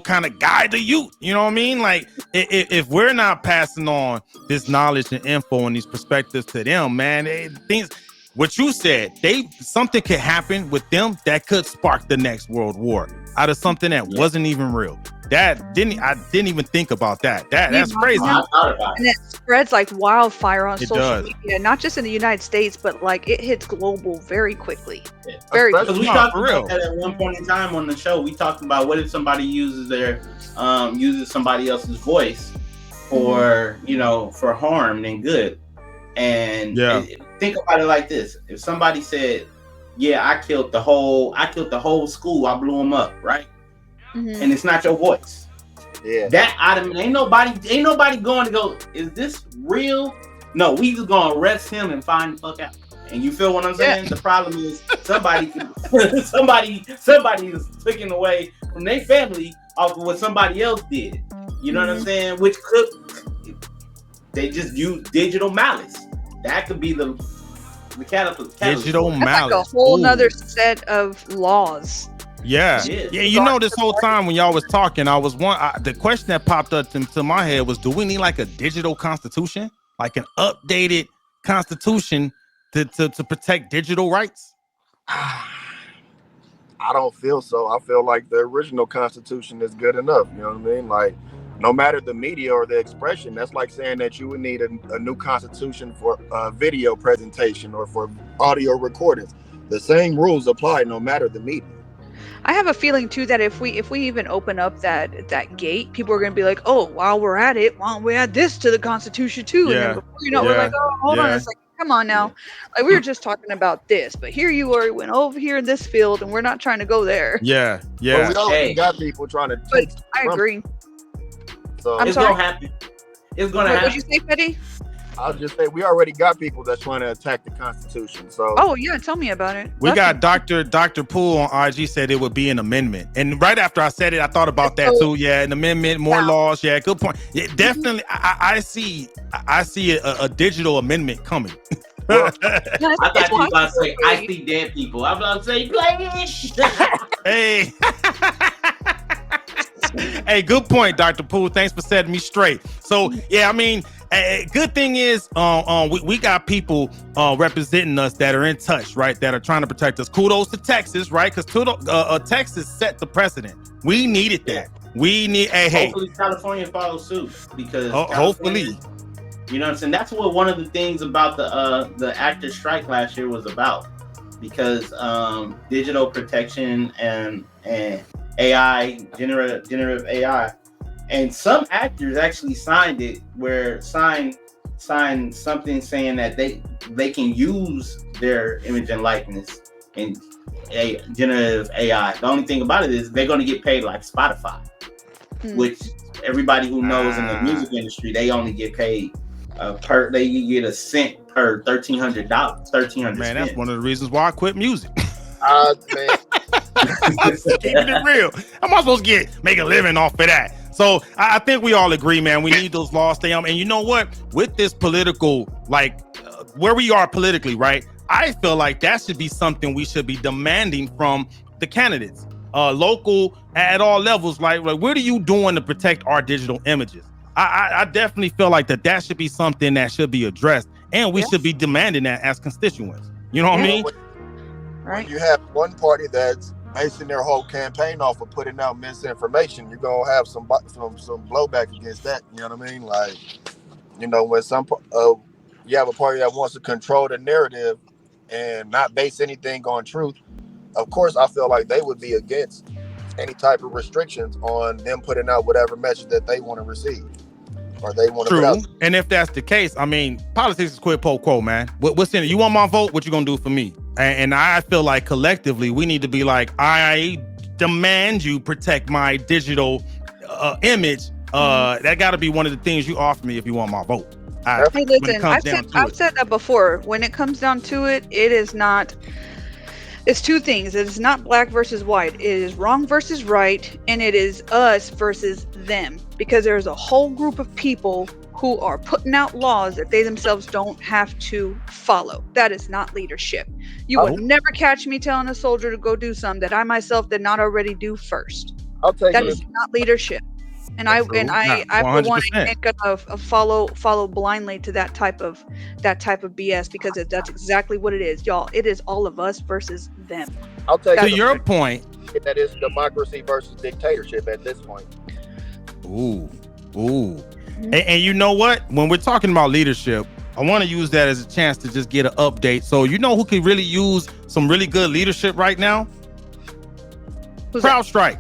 kind of guide the youth. You know what I mean? Like, if we're not passing on this knowledge and info and these perspectives to them, man, things. What you said, something could happen with them that could spark the next world war out of something that wasn't even real. I didn't even think about that. That's crazy. And it spreads like wildfire on social media, not just in the United States, but like it hits global very quickly. Very quickly. Because we talked about that at one point in time on the show. We talked about what if somebody uses somebody else's voice for for harm than good. And think about it like this: if somebody said, "Yeah, I killed the whole school. I blew them up," right? And it's not your voice. Yeah. That item ain't nobody going to go, "Is this real?" No, we just gonna arrest him and find the fuck out. And you feel what I'm saying? The problem is somebody is taking away from their family off of what somebody else did. You know what I'm saying? Which they just use digital malice. That could be the catalyst. Digital malice. That's like a whole nother set of laws. Yeah. This whole time when y'all was talking, the question that popped up to my head was, do we need like a digital constitution, like an updated constitution to protect digital rights? I don't feel so. I feel like the original constitution is good enough. You know what I mean? Like, no matter the media or the expression, that's like saying that you would need a new constitution for video presentation or for audio recordings. The same rules apply no matter the media. I have a feeling too that if we even open up that gate, people are going to be like, oh, while we're at it, why don't we add this to the Constitution too? Yeah. And then we're like, oh, hold on, it's like, come on now, like we were just talking about this, but here you are, went over here in this field, and we're not trying to go there. Yeah. But we already got people trying to take. I agree. So it's gonna happen. It's gonna happen. What'd you say, Fetty? I'll just say we already got people that's trying to attack the Constitution. So Oh yeah, tell me about it. We That's got Dr. Poole on IG said it would be an amendment. And right after I said it, I thought about that too. Yeah, an amendment, more laws. Yeah, good point. Yeah, definitely. I see a digital amendment coming. I thought you were about to say, I see dead people. I'm about to say, play it. Hey. Hey, good point, Dr. Poole. Thanks for setting me straight. So, yeah, I mean, good thing is we got people representing us that are in touch, right, that are trying to protect us. Kudos to Texas, right, because Texas set the precedent. We needed that. We need hopefully California follows suit, because hopefully, you know what I'm saying? That's what one of the things about the actors strike last year was about, because digital protection and AI, generative AI, and some actors actually signed something saying that they can use their image and likeness in a generative AI. The only thing about it is they're going to get paid like Spotify, which everybody who knows in the music industry, they only get paid they get a cent per $1,300. Man, that's one of the reasons why I quit music. Man. Keeping it real. How am I supposed to make a living off of that? So I think we all agree, man. We need those laws stay on. And you know what? With this political, where we are politically, right? I feel like that should be something we should be demanding from the candidates, local, at all levels. Like what are you doing to protect our digital images? I definitely feel like that should be something that should be addressed, and we should be demanding that as constituents. You know what I mean? Right. When you have one party that's basing their whole campaign off of putting out misinformation, you're gonna have some blowback against that. You know what I mean? Like, you know, when you have a party that wants to control the narrative and not base anything on truth, of course, I feel like they would be against any type of restrictions on them putting out whatever message that they want to receive or they want to put out. And if that's the case, I mean, politics is quid pro quo, man. What's in it? You want my vote? What you gonna do for me? And I feel like collectively we need to be like, I demand you protect my digital image. That got to be one of the things you offer me if you want my vote. Hey, listen, I've said that before. When it comes down to it, it is not. It's two things. It is not black versus white. It is wrong versus right, and it is us versus them. Because there's a whole group of people who are putting out laws that they themselves don't have to follow. That is not leadership. You would never catch me telling a soldier to go do something that I myself did not already do first. That is not leadership. And I for one ain't gonna follow blindly to that type of BS, because that's exactly what it is, y'all. It is all of us versus them. I'll take to your point. That is democracy versus dictatorship at this point. Ooh. And you know what? When we're talking about leadership, I want to use that as a chance to just get an update. So you know who could really use some really good leadership right now? Crowdstrike.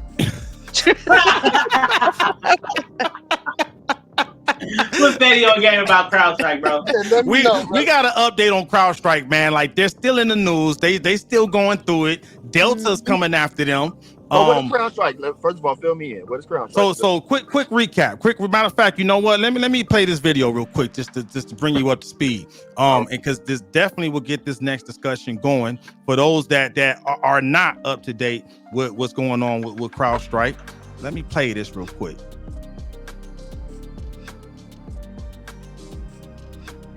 What's video game about Crowdstrike, bro? We got an update on Crowdstrike, man. Like, they're still in the news. They still going through it. Delta's coming after them. What is Crowdstrike? First of all, fill me in. What is Crowdstrike? So quick recap. Matter of fact, you know what? Let me play this video real quick just to bring you up to speed. And because this definitely will get this next discussion going for those that are not up to date with what's going on with Crowdstrike. Let me play this real quick.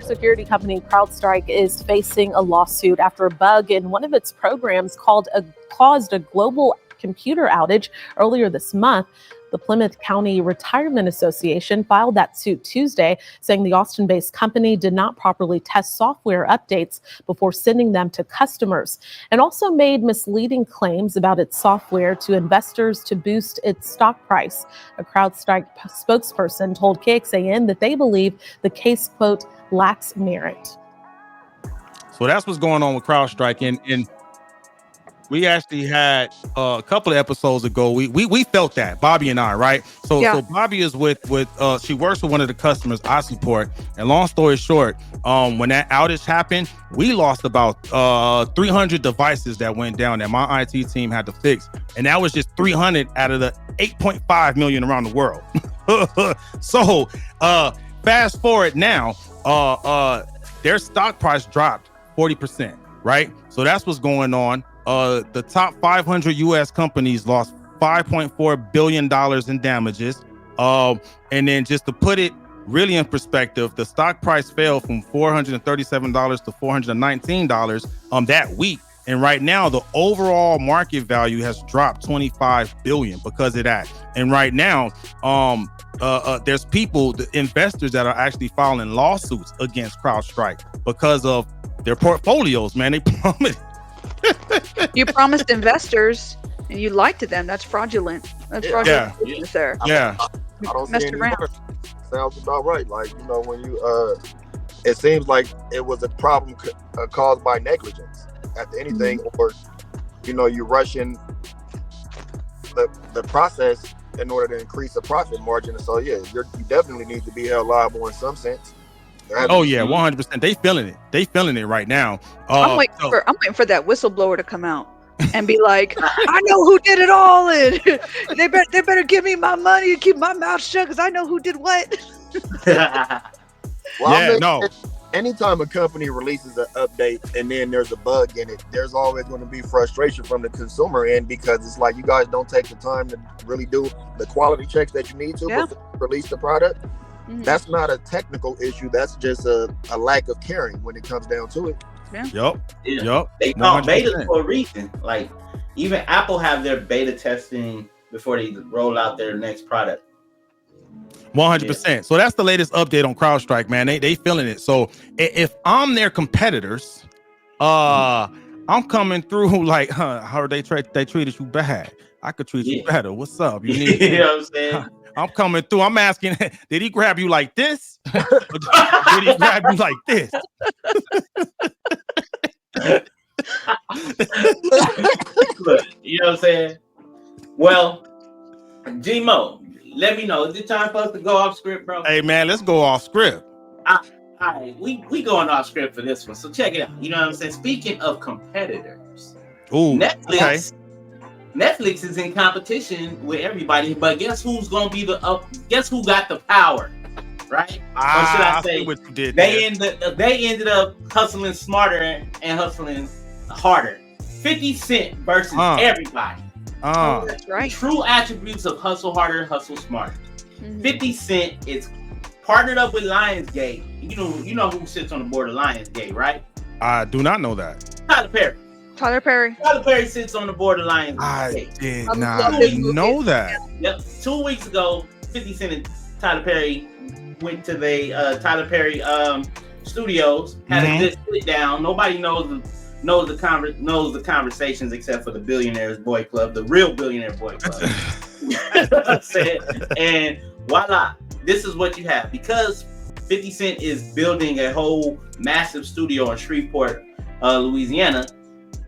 Security company Crowdstrike is facing a lawsuit after a bug in one of its programs caused a global computer outage earlier this month. The Plymouth County Retirement Association filed that suit Tuesday, saying the Austin-based company did not properly test software updates before sending them to customers, and also made misleading claims about its software to investors to boost its stock price. A CrowdStrike spokesperson told KXAN that they believe the case, quote, lacks merit. So that's what's going on with CrowdStrike, and we actually had a couple of episodes ago. We felt that, Bobby and I, right? So Bobby is with she works with one of the customers I support. And long story short, when that outage happened, we lost about 300 devices that went down that my IT team had to fix, and that was just 300 out of the 8.5 million around the world. So fast forward now. their stock price dropped 40%, right? So that's what's going on. The top 500 U.S. companies lost $5.4 billion in damages. And then just to put it really in perspective, the stock price fell from $437 to $419 that week. And right now, the overall market value has dropped $25 billion because of that. And right now, there's people, the investors that are actually filing lawsuits against CrowdStrike because of their portfolios, man. They plummeted. You promised investors and you lied to them. That's fraudulent. That's fraudulent business there. Yeah. I don't see Messed any around. difference. Sounds about right. Like, you know, when you it seems like it was a problem caused by negligence after anything, or you know, you're rushing the process in order to increase the profit margin. And so yeah, you definitely need to be held liable in some sense. Oh yeah, 100%. They feeling it. They feeling it right now. I'm waiting for that whistleblower to come out and be like, I know who did it all, and they better give me my money and keep my mouth shut because I know who did what. Well, yeah, no. Anytime a company releases an update and then there's a bug in it, there's always going to be frustration from the consumer end, because it's like you guys don't take the time to really do the quality checks that you need to before you release the product. Mm-hmm. That's not a technical issue. That's just a lack of caring when it comes down to it. Yep. They call beta for a reason. Like even Apple have their beta testing before they roll out their next product. 100%. So that's the latest update on CrowdStrike, man. They feeling it. So if I'm their competitors, I'm coming through like, how they treated you bad. I could treat you better. What's up? You need you know what I'm saying? I'm coming through. I'm asking, did he grab you like this? Did he grab you like this? Look, you know what I'm saying? Well, G-Mo, let me know. Is it time for us to go off script, bro? Hey, man, let's go off script. All right, we going off script for this one. So check it out. You know what I'm saying? Speaking of competitors, Netflix is in competition with everybody, but guess who's gonna be guess who got the power, right? Or should I say what you did they ended up hustling smarter and hustling harder. 50 Cent versus everybody. That's right. True attributes of hustle harder, hustle smarter. 50 Cent is partnered up with Lionsgate. You know who sits on the board of Lionsgate, right? I do not know that. Tyler Perry sits on the board of Lionsgate. I did not know that. Yep. 2 weeks ago, 50 Cent and Tyler Perry went to the Tyler Perry studios, had a good sit down. Nobody knows the conversations except for the Billionaires Boy Club, the real Billionaire Boy Club. And voila, this is what you have. Because 50 Cent is building a whole massive studio in Shreveport, Louisiana,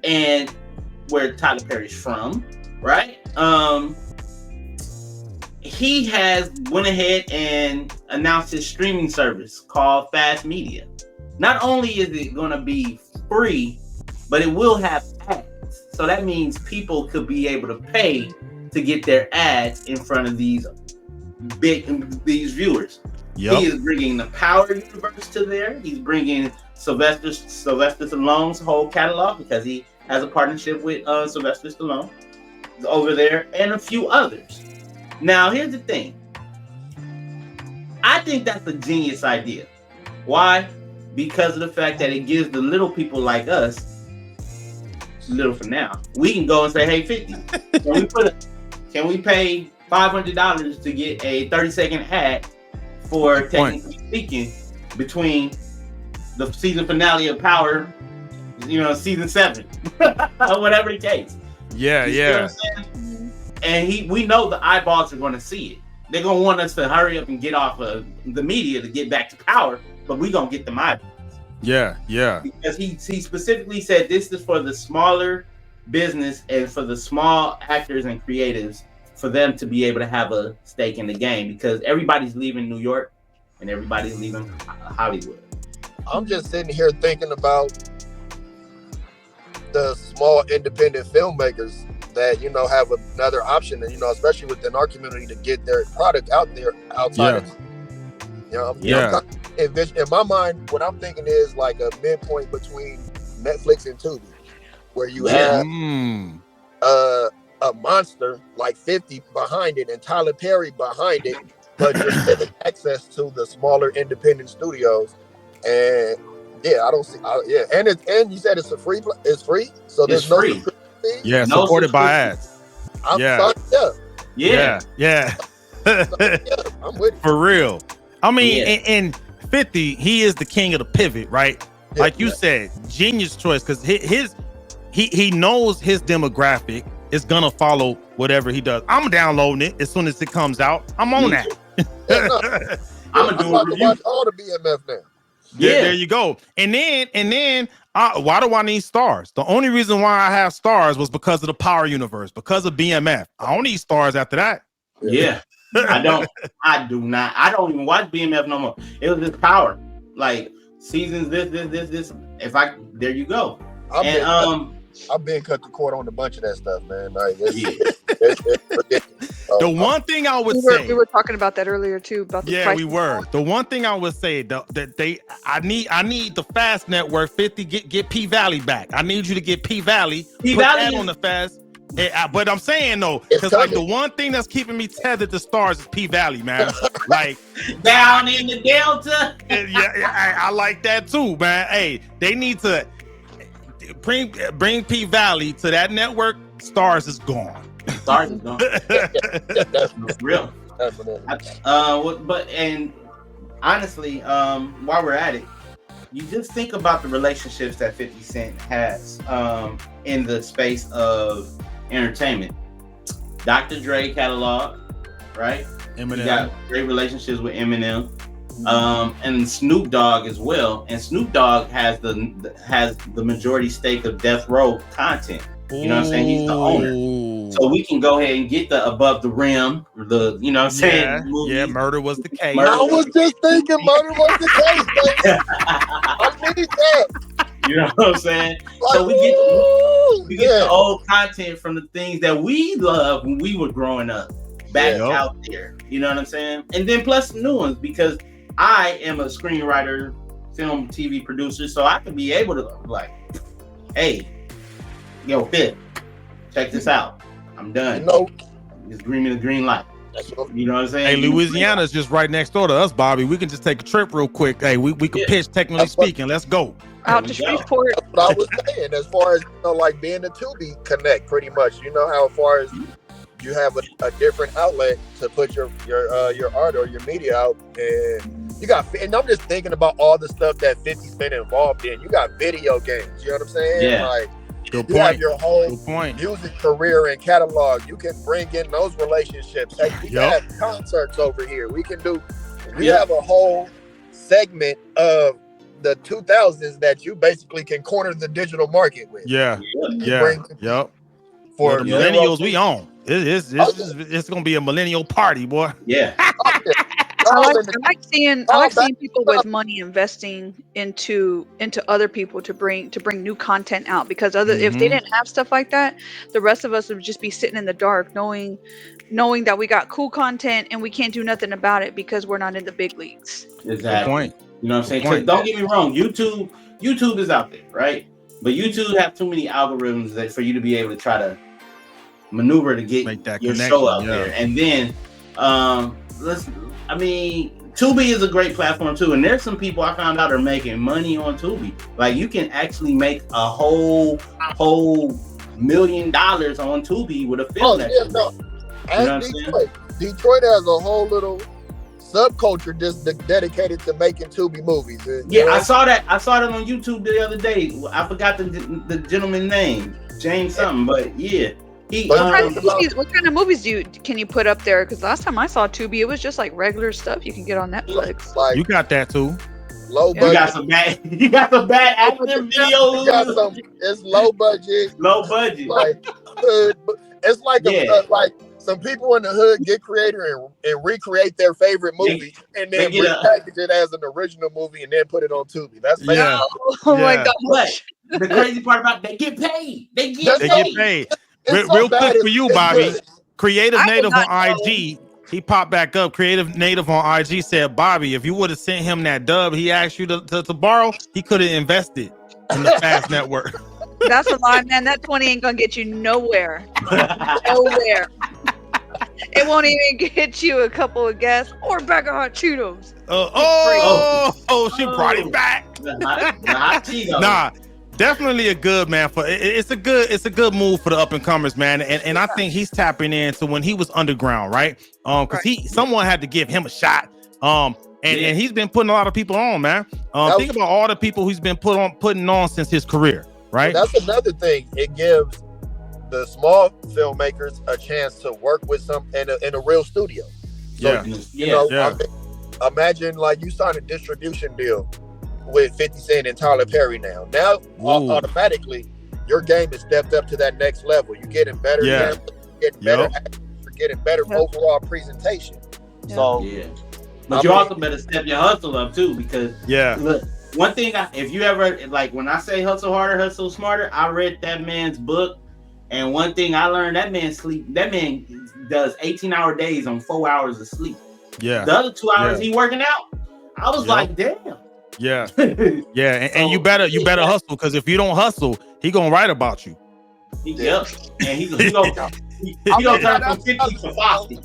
and where Tyler Perry's from, right? He has went ahead and announced his streaming service called Fast Media. Not only is it going to be free, but it will have ads. So that means people could be able to pay to get their ads in front of these viewers. Yep. He is bringing the Power universe to there. He's bringing Sylvester Stallone's whole catalog, because he has a partnership with Sylvester Stallone over there, and a few others. Now, here's the thing. I think that's a genius idea. Why? Because of the fact that it gives the little people like us, little for now, we can go and say, hey, 50, can we pay $500 to get a 30-second ad for, technically speaking, between the season finale of Power, season 7, or whatever the case. Yeah. And we know the eyeballs are going to see it. They're going to want us to hurry up and get off of the media to get back to Power, but we're going to get them eyeballs. Yeah. Because he specifically said this is for the smaller business and for the small actors and creatives, for them to be able to have a stake in the game, because everybody's leaving New York and everybody's leaving Hollywood. I'm just sitting here thinking about the small independent filmmakers that have another option, and especially within our community, to get their product out there outside of Yeah. In my mind, what I'm thinking is like a midpoint between Netflix and Tubi, where you have a monster like 50 behind it and Tyler Perry behind it, but you're getting access to the smaller independent studios. And I don't see. And you said it's free. It's free, so there's no free. Yeah, No supported by ads. I'm Yeah. Yeah. I'm with it. For real. I mean, in 50, he is the king of the pivot, right? Like you said, genius choice, because he knows his demographic is gonna follow whatever he does. I'm downloading it as soon as it comes out. I'm on that. I'm gonna do about to watch all the BMF now. Yeah, there you go. And then why do I need stars? The only reason why I have stars was because of the Power Universe, because of BMF. I don't need stars after that. Yeah. I do not. I don't even watch BMF no more. It was just Power. Like seasons this. There you go. I've been cut the cord on a bunch of that stuff, man. Like, it's the one thing I would say, we were talking about that earlier too. About the we were. The one thing I would say that I need the Fast Network 50 get P Valley back. I need you to get P Valley. Put that on the Fast. But I'm saying though, because like the one thing that's keeping me tethered to stars is P Valley, man. Like down in the Delta. I like that too, man. Hey, they need to bring P Valley to that network. Stars is gone. Stars is gone. That's real. But honestly, while we're at it, you just think about the relationships that 50 Cent has in the space of entertainment. Dr. Dre catalog, right? Eminem. You got great relationships with Eminem. And Snoop Dogg as well. And Snoop Dogg has the majority stake of Death Row content. You know what I'm saying? He's the owner. So we can go ahead and get the Above the Rim, you know what I'm saying? Yeah, Murder Was the Case. I was just thinking Murder Was the Case. I need that. You know what I'm saying? So we get the old content from the things that we loved when we were growing up back out there. You know what I'm saying? And then plus some new ones, because I am a screenwriter, film, TV producer, so I can be able to like, hey, yo, Fit, check this out. I'm done. Just green me the green light. You know what I'm saying? Hey, Louisiana's just right next door to us, Bobby. We can just take a trip real quick. Hey, we could pitch, technically speaking. Let's go. Out to Shreveport. That's what I was saying. As far as like being a Tubi connect, pretty much. You know how as far as you have a different outlet to put your art or your media out, and you got. And I'm just thinking about all the stuff that 50's been involved in. You got video games. You know what I'm saying? Yeah. Like, Good you point. have your whole music career and catalog. You can bring in those relationships. Hey, we can have concerts over here. We can do. We have a whole segment of the 2000s that you basically can corner the digital market with. Yeah. For the millennials, we own. It's gonna be a millennial party, boy. Yeah. I like seeing people with money investing into other people to bring new content out, because if they didn't have stuff like that, the rest of us would just be sitting in the dark knowing that we got cool content and we can't do nothing about it because we're not in the big leagues. Exactly. Good point. You know what I'm saying? 'Cause don't get me wrong, YouTube is out there, right? But YouTube have too many algorithms that for you to be able to try to maneuver to get your show out there. And then Tubi is a great platform too. And there's some people I found out are making money on Tubi. Like you can actually make a whole $1 million on Tubi with a film. You know what I'm saying? Detroit has a whole little subculture just dedicated to making Tubi movies. I saw that on YouTube the other day. I forgot the gentleman's name, James something, but yeah. What kind of movies can you put up there? Because last time I saw Tubi, it was just like regular stuff you can get on Netflix. Like, you got that too. Low budget. You got some bad acting videos. It's low budget. Low budget. Like it's like like some people in the hood get creative and recreate their favorite movie and then repackage it as an original movie and then put it on Tubi. That's my gosh. But the crazy part about it, they get paid. They get paid. Real quick for you, Bobby. Creative Native on IG. He popped back up. Creative Native on IG said, Bobby, if you would have sent him that dub he asked you to borrow, he could have invested in the Fast Network. That's a lie, man. That 20 ain't gonna get you nowhere. Nowhere. It won't even get you a couple of gas or a bag of hot Cheetos. She brought it back. Nah, definitely a good man for it's a good move for the up and comers, man. And I think he's tapping into when he was underground, right? Because someone had to give him a shot. And he's been putting a lot of people on, man. Think about all the people he's been putting on since his career, right? That's another thing. It gives the small filmmakers a chance to work with some in a real studio. So, imagine like you sign a distribution deal with 50 Cent and Tyler Perry now. Now, automatically, your game is stepped up to that next level. You're getting better, you're getting better, you're getting better overall presentation. So, but you also better step your hustle up too, because look, one thing, if you ever, like when I say hustle harder, hustle smarter, I read that man's book, and one thing I learned, that man does 18-hour days on 4 hours of sleep. Yeah. The other 2 hours he working out, I was like, damn. Yeah. And you better hustle, because if you don't hustle, he gonna write about you. And he gonna turn from 50 to 50.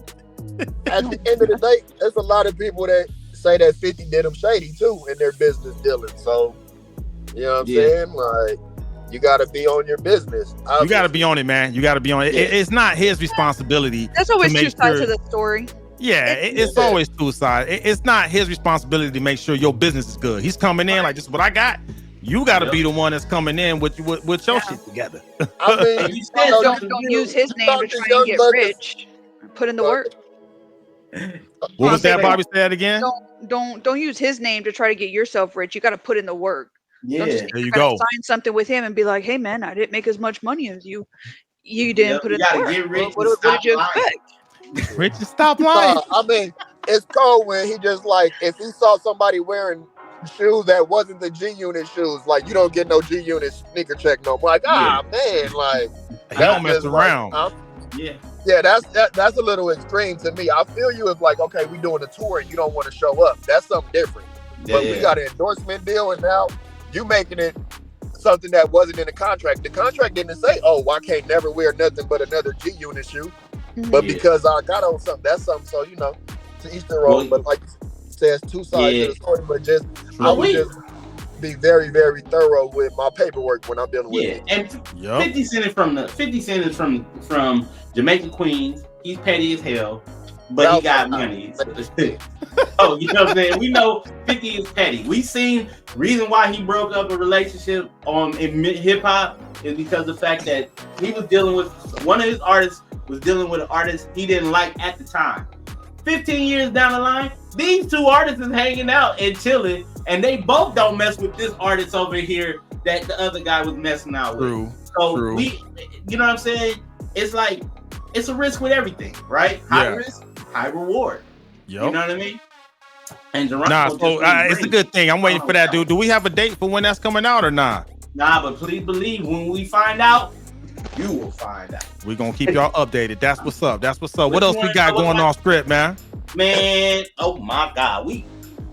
At the end of the day, there's a lot of people that say that 50 did them shady too in their business dealing. So, you know what I'm saying? Like, you got to be on your business. You got to be on it, man. You got to be on it. It's not his responsibility. There's always two sides to the story. Yeah, it's always two sides. It's not his responsibility to make sure your business is good. He's coming in like, this is what I got. You got to be the one that's coming in with your shit together. I mean, don't use his name to try and get rich. Put in the work. What was that, Bobby? Say that again. Don't use his name to try to get yourself rich. You got to put in the work. Yeah, there you go. Sign something with him and be like, "Hey, man, I didn't make as much money as you. You didn't put in the work. Get rich. What did you expect? Rich and stop lying." I mean, it's cold when he just like, if he saw somebody wearing shoes that wasn't the G Unit shoes, like you don't get no G Unit sneaker check no more. Like, man, like I don't mess around. Yeah, that's a little extreme to me. I feel you if like, okay, we doing a tour and you don't want to show up. That's something different. But we got an endorsement deal, and now you making it something that wasn't in the contract. The contract didn't say, "Oh, I can't never wear nothing but another G Unit shoe." But because I got on something, that's something. So to each their own. But like you said, two sides to the story. But I would just be very, very thorough with my paperwork when I'm dealing with it. And 50 Cent is from Jamaica, Queens. He's petty as hell, but he got money. Oh, you know what I'm saying? We know 50 is petty. We seen reason why he broke up a relationship in hip hop is because of the fact that he was dealing with one of his artists was dealing with an artist he didn't like at the time. 15 years down the line, these two artists is hanging out and chilling, and they both don't mess with this artist over here that the other guy was messing out with. So we, you know what I'm saying? It's like, it's a risk with everything, right? High risk, high reward. You know what I mean? And it's a good thing. I'm waiting for that, dude. Do we have a date for when that's coming out or not? Nah, but please believe when we find out, you will find out. We're gonna keep y'all updated. That's what's up. What else we got going on script, man? Man, oh my God. We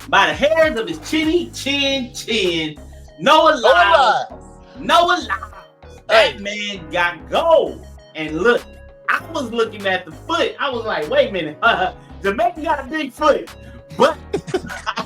by the hairs of his chin. Noah lies. That man got gold. And look, I was looking at the foot. I was like, wait a minute. Jamaica got a big foot. But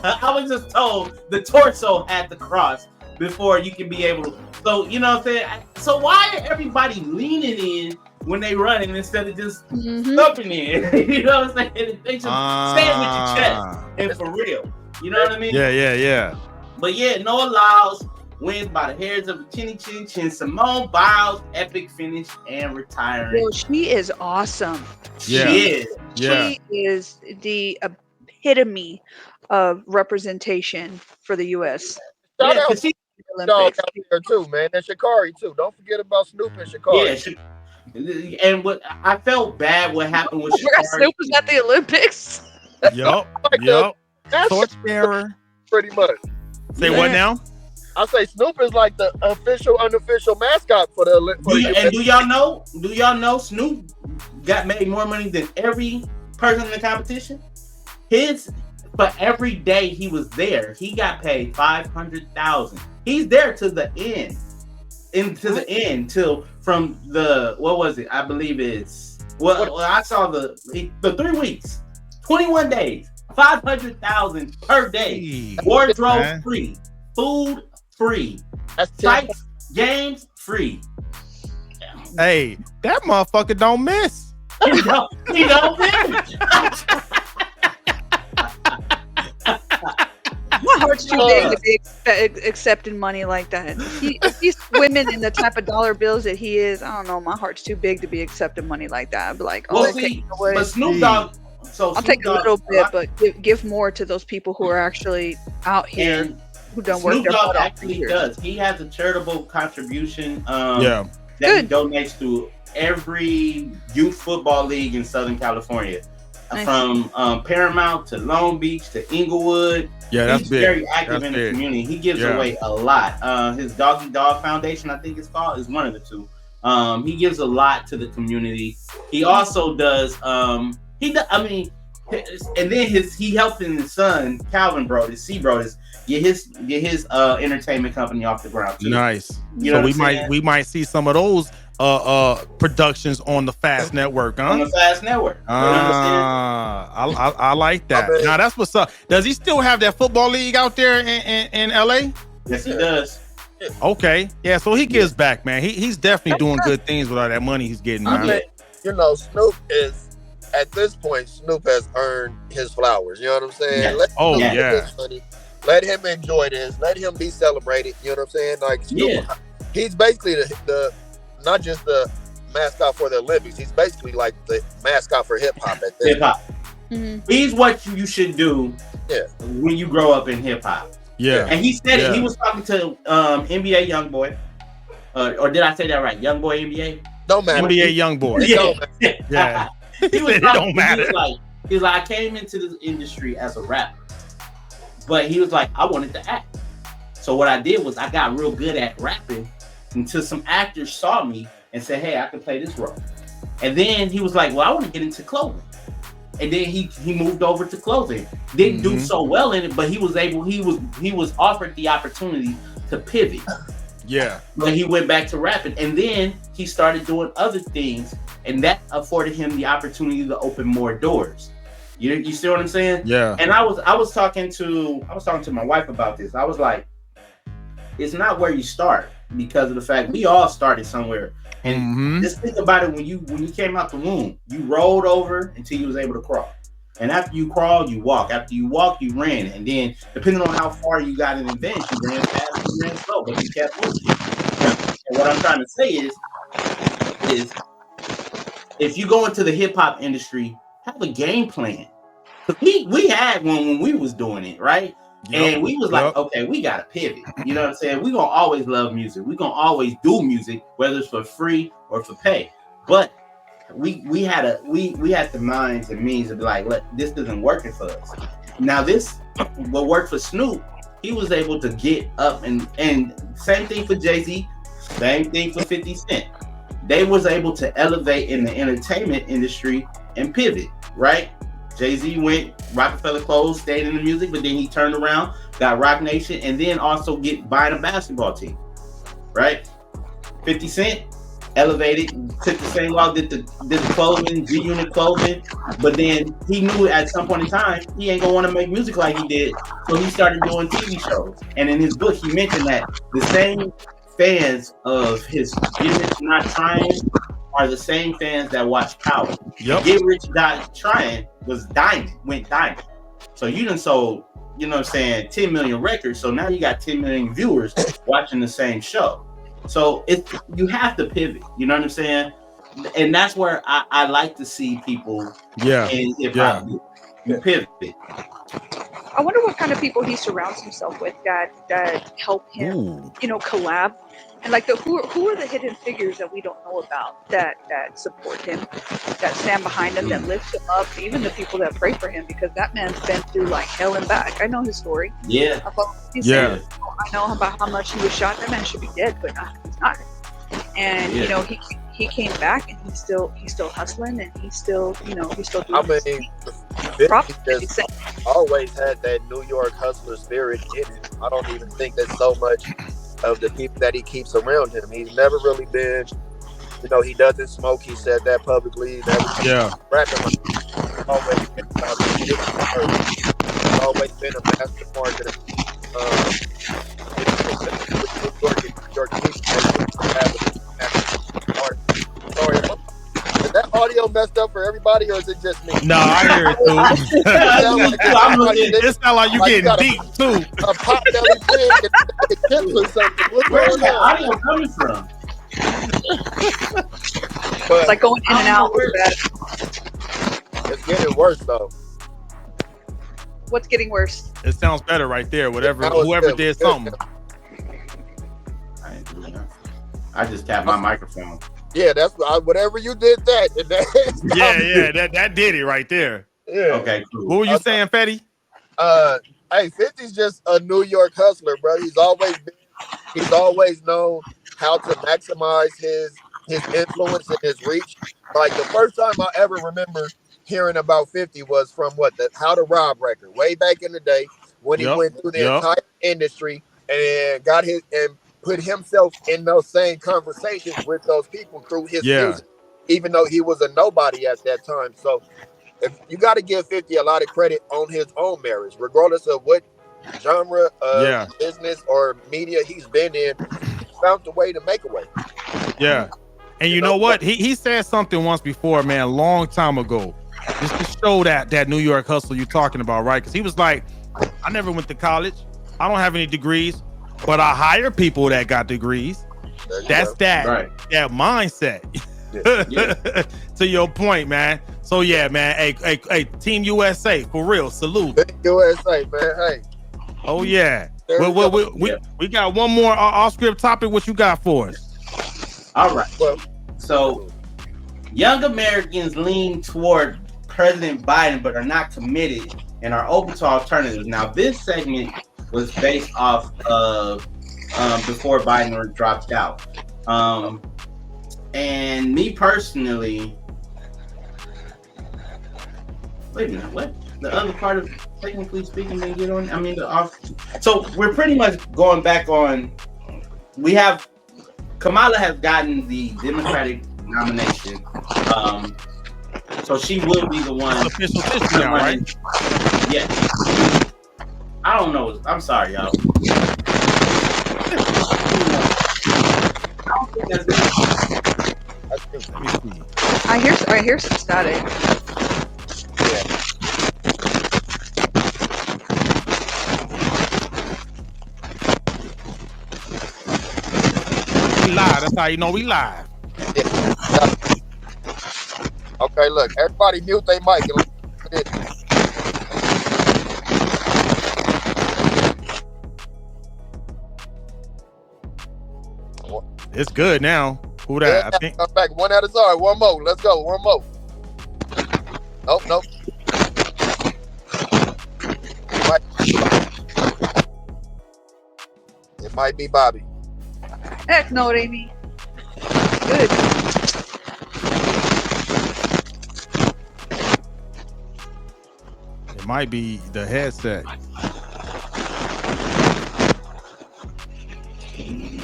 I was just told the torso had to cross before you can be able to. So, you know what I'm saying? So why are everybody leaning in when they running instead of just stumping in? You know what I'm saying? They just stand with your chest and for real. You know what I mean? Yeah. But yeah, Noah Lyles wins by the hairs of a chin. Simone Biles, epic finish and retiring. Well, she is awesome. Yeah. She is the epitome of representation for the U.S. Shout out to Olympics out there too, man. And Sha'Carri too. Don't forget about Snoop and Sha'Carri. Yeah, and what I felt bad what happened with Sha'Carri. Snoop was at the Olympics. Yup. Torchbearer. Pretty much. Say what now? I say Snoop is like the official, unofficial mascot for the Olympics. And do y'all know Snoop made more money than every person in the competition, for every day he was there, he got paid $500,000. He's there to the end, the end till from the what was it? I believe it's I saw the 3 weeks, 21 days, $500,000 per day, wardrobe free, food free, sites, games free. Hey, that motherfucker don't miss. He don't miss. My heart's too big to be accepting money like that. If he's swimming in the type of dollar bills that he is, I don't know. My heart's too big to be accepting money like that. I'd be like, oh, okay, you know what? But Snoop Dogg. I'll take a little bit, but give more to those people who are actually out here who don't work their butt off. Actually does. He has a charitable contribution. That he donates to every youth football league in Southern California. Nice. From Paramount to Long Beach to Inglewood. Yeah, that's He's big. very active in the community. He gives away a lot. His Doggy Dog Foundation, I think it's called, is one of the two. He gives a lot to the community. He also does. And then he helping his son Calvin Brodus, get his entertainment company off the ground too. Nice. You know so we might see some of those productions on the Fast Network, huh? On the Fast Network. I like that. Now that's what's up. Does he still have that football league out there in LA? Yes, he does. Okay. Yeah, so he gives back, man. He's definitely doing good things with all that money he's getting, man. You know, Snoop is at this point, Snoop has earned his flowers. You know what I'm saying? Yes. Let him enjoy this. Let him be celebrated. You know what I'm saying? Like Snoop, he's basically the not just the mascot for the Olympics. He's basically like the mascot for hip hop at this. Hip hop. Mm-hmm. He's what you should do when you grow up in hip hop. Yeah. And he said it. He was talking to NBA YoungBoy. Or did I say that right? YoungBoy NBA? Don't matter. NBA YoungBoy. Yeah. He was don't matter. He was like, I came into this industry as a rapper, but he was like, I wanted to act. So what I did was I got real good at rapping until some actors saw me and said, hey, I can play this role. And then he was like, well, I want to get into clothing. And then he moved over to clothing. Didn't do so well in it, but he was offered the opportunity to pivot. Yeah. But he went back to rapping, and then he started doing other things, and that afforded him the opportunity to open more doors. You see what I'm saying? Yeah. And I was talking to my wife about this. I was like, it's not where you start, because of the fact we all started somewhere. And just think about it, when you came out the womb, you rolled over until you was able to crawl. And after you crawled, you walk. After you walk, you ran. And then, depending on how far you got in advance, you ran fast, you ran slow, but you kept moving. And what I'm trying to say is if you go into the hip hop industry, have a game plan. We had one when we was doing it, right? Yep. And we was like, okay, we gotta pivot. You know what I'm saying? We're gonna always love music. We're gonna always do music, whether it's for free or for pay. But we had the minds and means to be like, look, this isn't working for us. Now this what worked for Snoop, he was able to get up and same thing for Jay-Z, same thing for 50 Cent. They was able to elevate in the entertainment industry and pivot, right? Jay-Z went Rockefeller clothes, stayed in the music, but then he turned around, got Rock Nation, and then also buying a basketball team, right? 50 Cent elevated, took the same route, did the clothing, G-Unit clothing, but then he knew at some point in time he ain't gonna want to make music like he did, so he started doing TV shows. And in his book, he mentioned that the same fans of his Get Not Trying are the same fans that watch Power. Yep. Get Rich Not Trying went diamond. So you done sold, you know what I'm saying, 10 million records. So now you got 10 million viewers watching the same show. So you have to pivot, you know what I'm saying? And that's where I like to see people in hip hop. You pivot. I wonder what kind of people he surrounds himself with that help him, collab. And like who are the hidden figures that we don't know about that support him, that stand behind him, that lift him up, even the people that pray for him, because that man's been through like hell and back. I know his story. Yeah. I know about how much he was shot. That man should be dead, but he's not. And he he came back and he's still hustling, and he's still he's still doing. I mean, 50 just always had that New York hustler spirit in him. I don't even think that so much of the people that he keeps around him. He's never really been, he doesn't smoke. He said that publicly. Rapping like always been about he's always been a master marketer. Sorry, is that audio messed up for everybody, or is it just me? No, I hear it too. It sounds like you getting deep too. A pot belly pig and or something. Where's the audio coming from? It's like going in and out. It's getting worse though. What's getting worse? It sounds better right there. Whoever did something. I just tapped my microphone. Yeah, that's whatever you did that. That did it right there. Yeah. Okay, cool. What were you saying, Fetty? Hey, 50's just a New York hustler, bro. He's always known how to maximize his influence and his reach. Like the first time I ever remember hearing about 50 was from the How to Rob record way back in the day when he went through the entire industry and got put himself in those same conversations with those people through his music, even though he was a nobody at that time. So if you got to give 50 a lot of credit on his own merits, regardless of what genre of business or media he's been in, he found a way to make a way. Yeah. And you know what? He said something once before, man, a long time ago, just to show that New York hustle you're talking about, right? Because he was like, I never went to college. I don't have any degrees, but I hire people that got degrees. That's that mindset. To your point, man. So yeah, man. Hey, Team USA, for real. Salute. Team USA, man. Hey. Oh yeah. We got one more off-script topic. What you got for us? All right. So young Americans lean toward President Biden but are not committed and are open to alternatives. Now, this segment was based off of before Biden dropped out. And me personally, wait a minute, what? The other part of technically speaking didn't get on? I mean, so we're pretty much going back on, Kamala has gotten the Democratic nomination. So she will be the one. Official now, right? Yeah. I don't know. I'm sorry, y'all. I don't think that's good. I hear some static. We live. That's how you know we live. Okay, look, everybody mute their mic. It's good now. Who that? I think. Come back one at a time. One more. Let's go. One more. Nope. It might be Bobby. Heck no, it ain't me. Good. It might be the headset.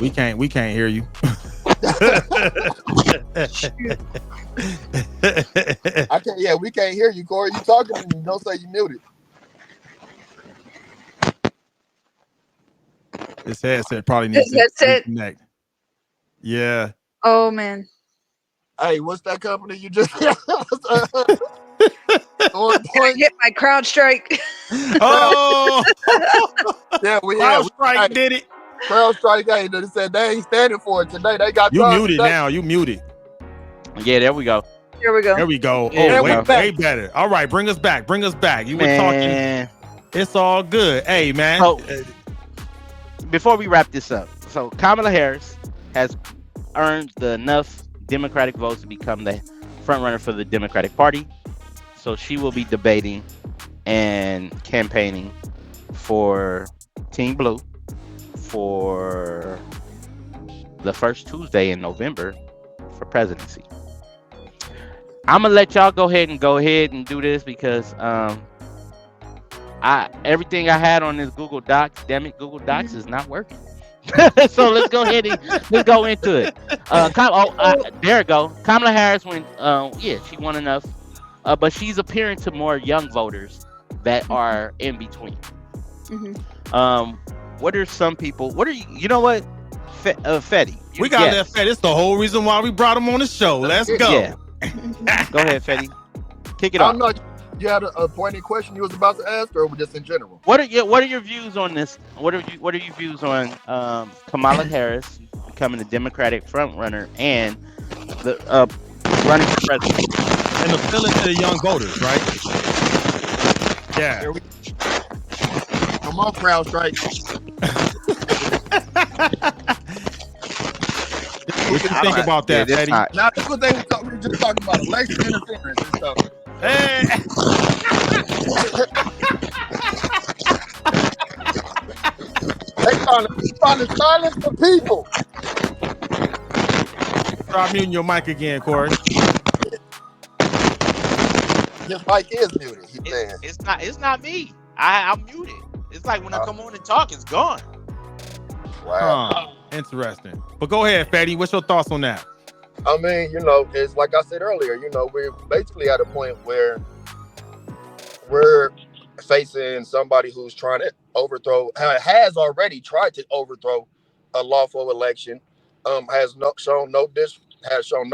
We can't hear you. We can't hear you, Corey. You talking to me. Don't say you muted. This headset probably needs to connect. Yeah. Oh man. Hey, what's that company you just Can I get my Crowdstrike? Oh yeah, Crowdstrike did it. Crowdstrike, hey, they said they ain't standing for it today. They got you muted today. Now. You muted. Yeah, there we go. Here we go. There we go. Yeah, way better. All right, bring us back. You were talking. It's all good. Hey, man. So, before we wrap this up, so Kamala Harris has earned enough Democratic votes to become the front runner for the Democratic Party. So she will be debating and campaigning for Team Blue for the first Tuesday in November for presidency. I'm gonna let y'all go ahead and do this because everything I had on this Google Docs, damn it, Google Docs is not working. So let's go ahead and let's go into it. There it go. Kamala Harris went. She won enough, but she's appealing to more young voters that are in between. What are some people? What are you? You know what, Fetty? We got that Fetty. It's the whole reason why we brought him on the show. Let's go. Yeah. Go ahead, Fetty. Kick it off. I'm not. You had a pointed question you was about to ask, or just in general? What are your views on this? What are your views on Kamala Harris becoming the Democratic front runner and the running for president and appealing to the young voters, right? Yeah. Come on, Crowdstrike. What you think about that, Eddie? Now, that's what they were just talking about, election interference and stuff. Hey. They trying to silence the people. Try muting your mic again, Corey. His mic is muted. It's not me. I'm muted. It's like when I come on and talk, it's gone. Wow. Interesting. But go ahead, Fatty. What's your thoughts on that? I mean, it's like I said earlier, we're basically at a point where we're facing somebody who's trying to has already tried to overthrow a lawful election, has shown no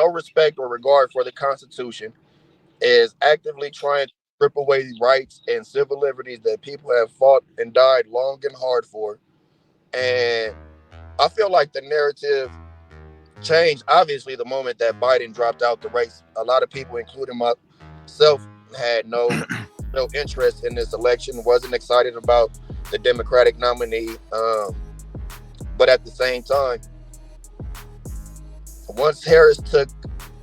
respect or regard for the Constitution, is actively trying to strip away rights and civil liberties that people have fought and died long and hard for. And I feel like the narrative changed, obviously, the moment that Biden dropped out the race. A lot of people, including myself, had no interest in this election, wasn't excited about the Democratic nominee. But at the same time, once Harris took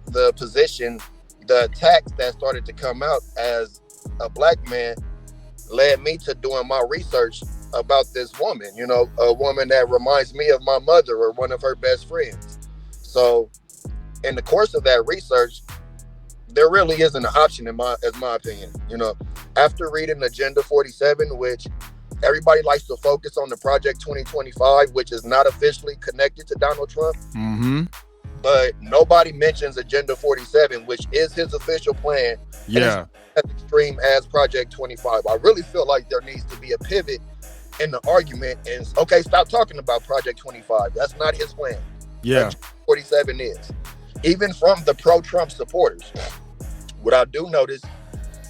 the position, the attacks that started to come out as a black man led me to doing my research about this woman, a woman that reminds me of my mother or one of her best friends. So in the course of that research, there really isn't an option in my opinion. After reading Agenda 47, which everybody likes to focus on the Project 2025, which is not officially connected to Donald Trump. Mm-hmm. But nobody mentions Agenda 47, which is his official plan. Yeah. As extreme as Project 25. I really feel like there needs to be a pivot in the argument and stop talking about Project 25. That's not his plan. Yeah. 47 is. Even from the pro-Trump supporters. What I do notice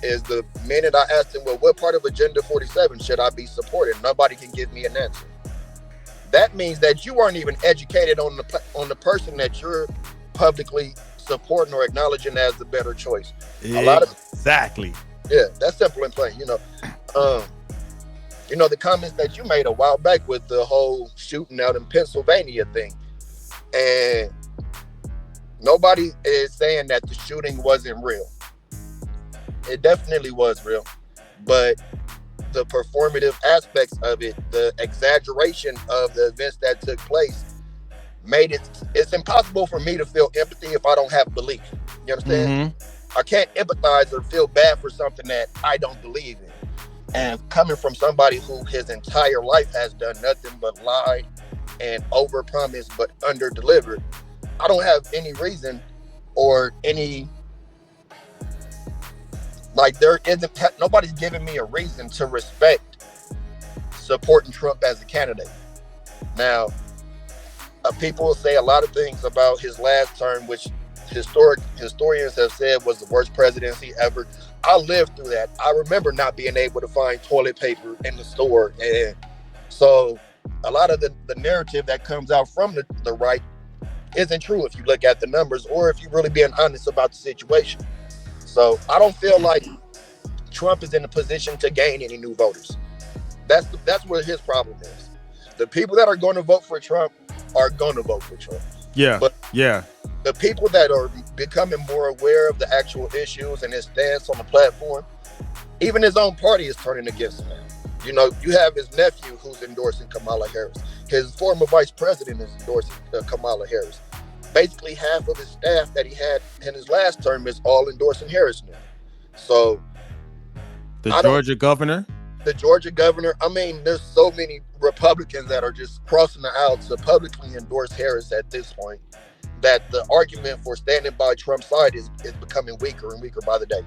is the minute I asked them, well, what part of Agenda 47 should I be supporting? Nobody can give me an answer. That means that you aren't even educated on the person that you're publicly supporting or acknowledging as the better choice. Exactly. Yeah, that's simple and plain. The comments that you made a while back with the whole shooting out in Pennsylvania thing, and nobody is saying that the shooting wasn't real. It definitely was real, but the performative aspects of it, the exaggeration of the events that took place, made it's impossible for me to feel empathy if I don't have belief. You understand? Mm-hmm. I can't empathize or feel bad for something that I don't believe in. And coming from somebody who his entire life has done nothing but lie and overpromise but underdelivered, I don't have any reason or any, nobody's giving me a reason to respect supporting Trump as a candidate. Now, people will say a lot of things about his last term, which historians have said was the worst presidency ever. I lived through that. I remember not being able to find toilet paper in the store. And so a lot of the narrative that comes out from the right isn't true if you look at the numbers or if you're really being honest about the situation. So I don't feel like Trump is in a position to gain any new voters. That's where his problem is. The people that are going to vote for Trump are going to vote for Trump. Yeah. But yeah. The people that are becoming more aware of the actual issues and his stance on the platform, even his own party is turning against him now. You have his nephew who's endorsing Kamala Harris. His former vice president is endorsing Kamala Harris. basically half of his staff that he had in his last term is all endorsing Harris now. So the Georgia governor. I mean, there's so many Republicans that are just crossing the aisle to publicly endorse Harris at this point, that the argument for standing by Trump's side is becoming weaker and weaker by the day.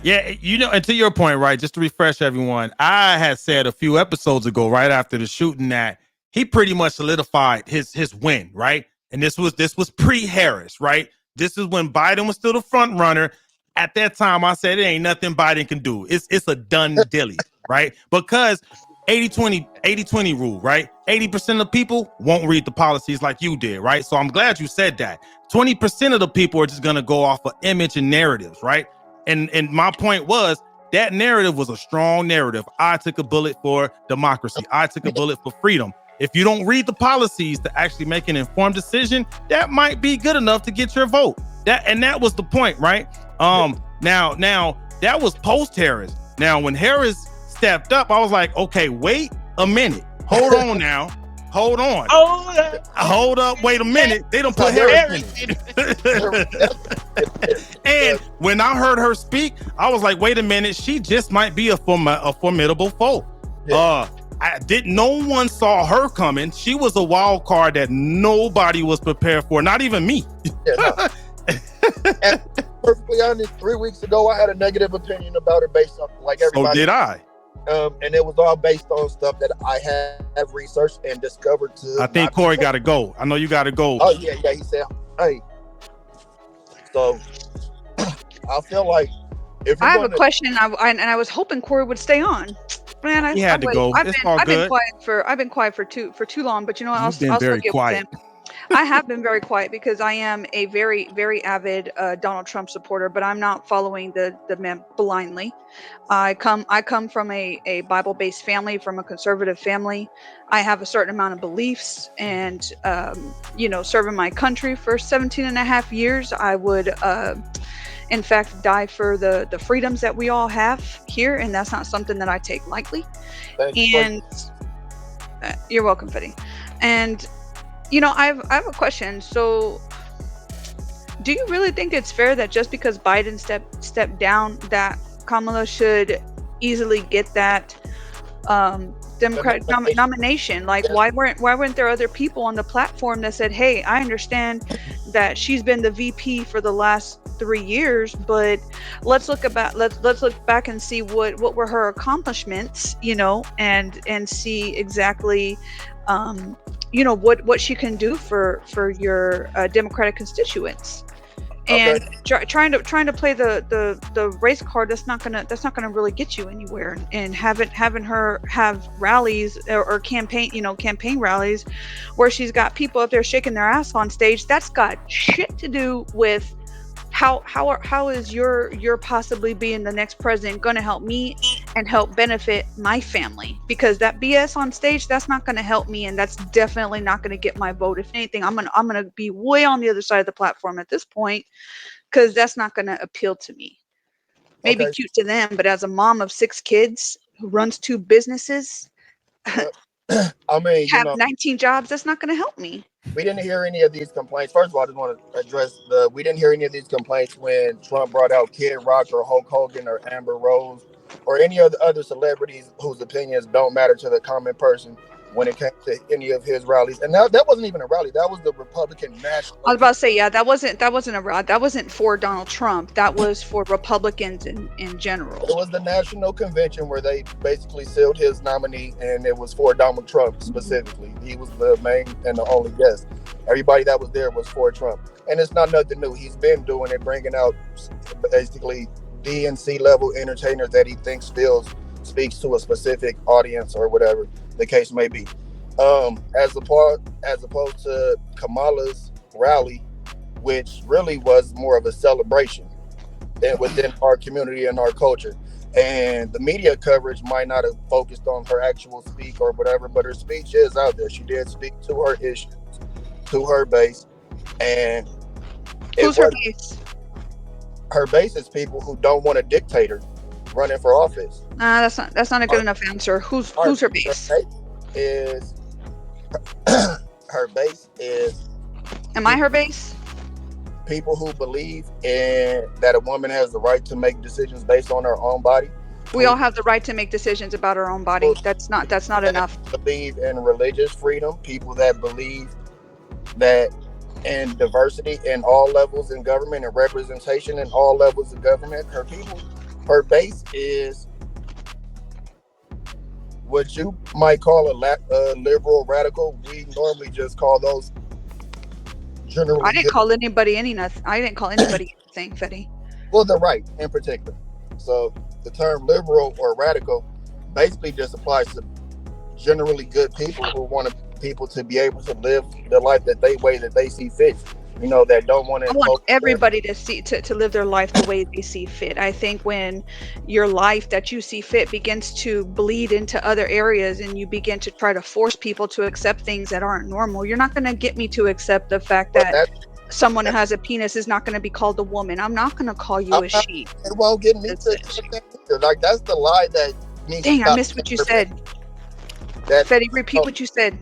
Yeah, you know, and to your point, right, just to refresh everyone, I had said a few episodes ago, right after the shooting, that he pretty much solidified his win, right? And this was pre-Harris, right? This is when Biden was still the front runner. At that time, I said, it ain't nothing Biden can do. It's a done dilly, right? Because 80-20 rule, right? 80% of people won't read the policies like you did, right? So I'm glad you said that. 20% of the people are just going to go off of image and narratives, right? And my point was, that narrative was a strong narrative. I took a bullet for democracy. I took a bullet for freedom. If you don't read the policies to actually make an informed decision, that might be good enough to get your vote. That was the point, right? Now that was post-Harris. Now, when Harris stepped up, I was like, okay, wait a minute. Hold on now. Hold on. Hold up. Wait a minute. They don't put Harris in it. And when I heard her speak, I was like, wait a minute. She just might be a formidable foe. Yeah. No one saw her coming. She was a wild card that nobody was prepared for. Not even me. Yeah, no. And perfectly honest, 3 weeks ago, I had a negative opinion about her based on like everybody. So did I. And it was all based on stuff that I have researched and discovered. I think Corey got to go. I know you got to go. Oh yeah. He said, "Hey." So I feel like if I have a question, I was hoping Corey would stay on. Man, he had to go. I've been quiet for too long, but you know what? You've been very quiet. I have been very quiet because I am a very, very avid Donald Trump supporter, but I'm not following the man blindly. I come from a Bible-based family, from a conservative family. I have a certain amount of beliefs, and serving my country for 17 and a half years, I would in fact die for the freedoms that we all have here, and that's not something that I take lightly. And you're welcome, Fetty. And I have a question. So, do you really think it's fair that just because Biden stepped down, that Kamala should easily get that Democratic nomination? Like, why weren't there other people on the platform that said, "Hey, I understand that she's been the VP for the last 3 years, but let's look back and see what were her accomplishments, and see exactly." What she can do for your Democratic constituents, and trying to play the race card, that's not gonna really get you anywhere. And having her have rallies or campaign rallies where she's got people up there shaking their ass on stage, that's got shit to do with how is your possibly being the next president going to help me and help benefit my family? Because that BS on stage, that's not going to help me, and that's definitely not going to get my vote. If anything, I'm gonna be way on the other side of the platform at this point, because that's not going to appeal to me. Maybe cute to them, but as a mom of 6 kids who runs 2 businesses, I mean, have 19 jobs, that's not going to help me. We didn't hear any of these complaints. First of all, I just want to address we didn't hear any of these complaints when Trump brought out Kid Rock or Hulk Hogan or Amber Rose or any of the other celebrities whose opinions don't matter to the common person when it came to any of his rallies. And that wasn't even a rally. That was the Republican National. I was about to say, yeah, that wasn't a rally. That wasn't for Donald Trump. That was for Republicans in general. It was the National Convention where they basically sealed his nominee, and it was for Donald Trump specifically. He was the main and the only guest. Everybody that was there was for Trump. And it's not nothing new. He's been doing it, bringing out basically D and C level entertainers that he thinks speaks to a specific audience or whatever the case may be. As opposed to Kamala's rally, which really was more of a celebration within our community and our culture. And the media coverage might not have focused on her actual speak or whatever, but her speech is out there. She did speak to her issues, to her base. And who's her base? Her base is people who don't want a dictator running for office. That's not a good enough answer. Who's her base? Her base is Am I her base? People who believe in that a woman has the right to make decisions based on her own body. We all have the right to make decisions about our own body. That's not enough. Believe in religious freedom. People that believe that in diversity in all levels in government and representation in all levels of government. Her base is what you might call a liberal radical. We normally just call those generally. I didn't call anybody anything, Fetty. Well, the right in particular. So the term liberal or radical basically just applies to generally good people who want people to be able to live the life that they see fit. You know, that don't want to. I want everybody to live their life the way they see fit. I think when your life that you see fit begins to bleed into other areas and you begin to try to force people to accept things that aren't normal, you're not going to get me to accept the fact that someone who has a penis is not going to be called a woman. I'm not going to call you a she. It won't get me to like that's the lie that. Dang, I missed what you said. Fetty, repeat what you said.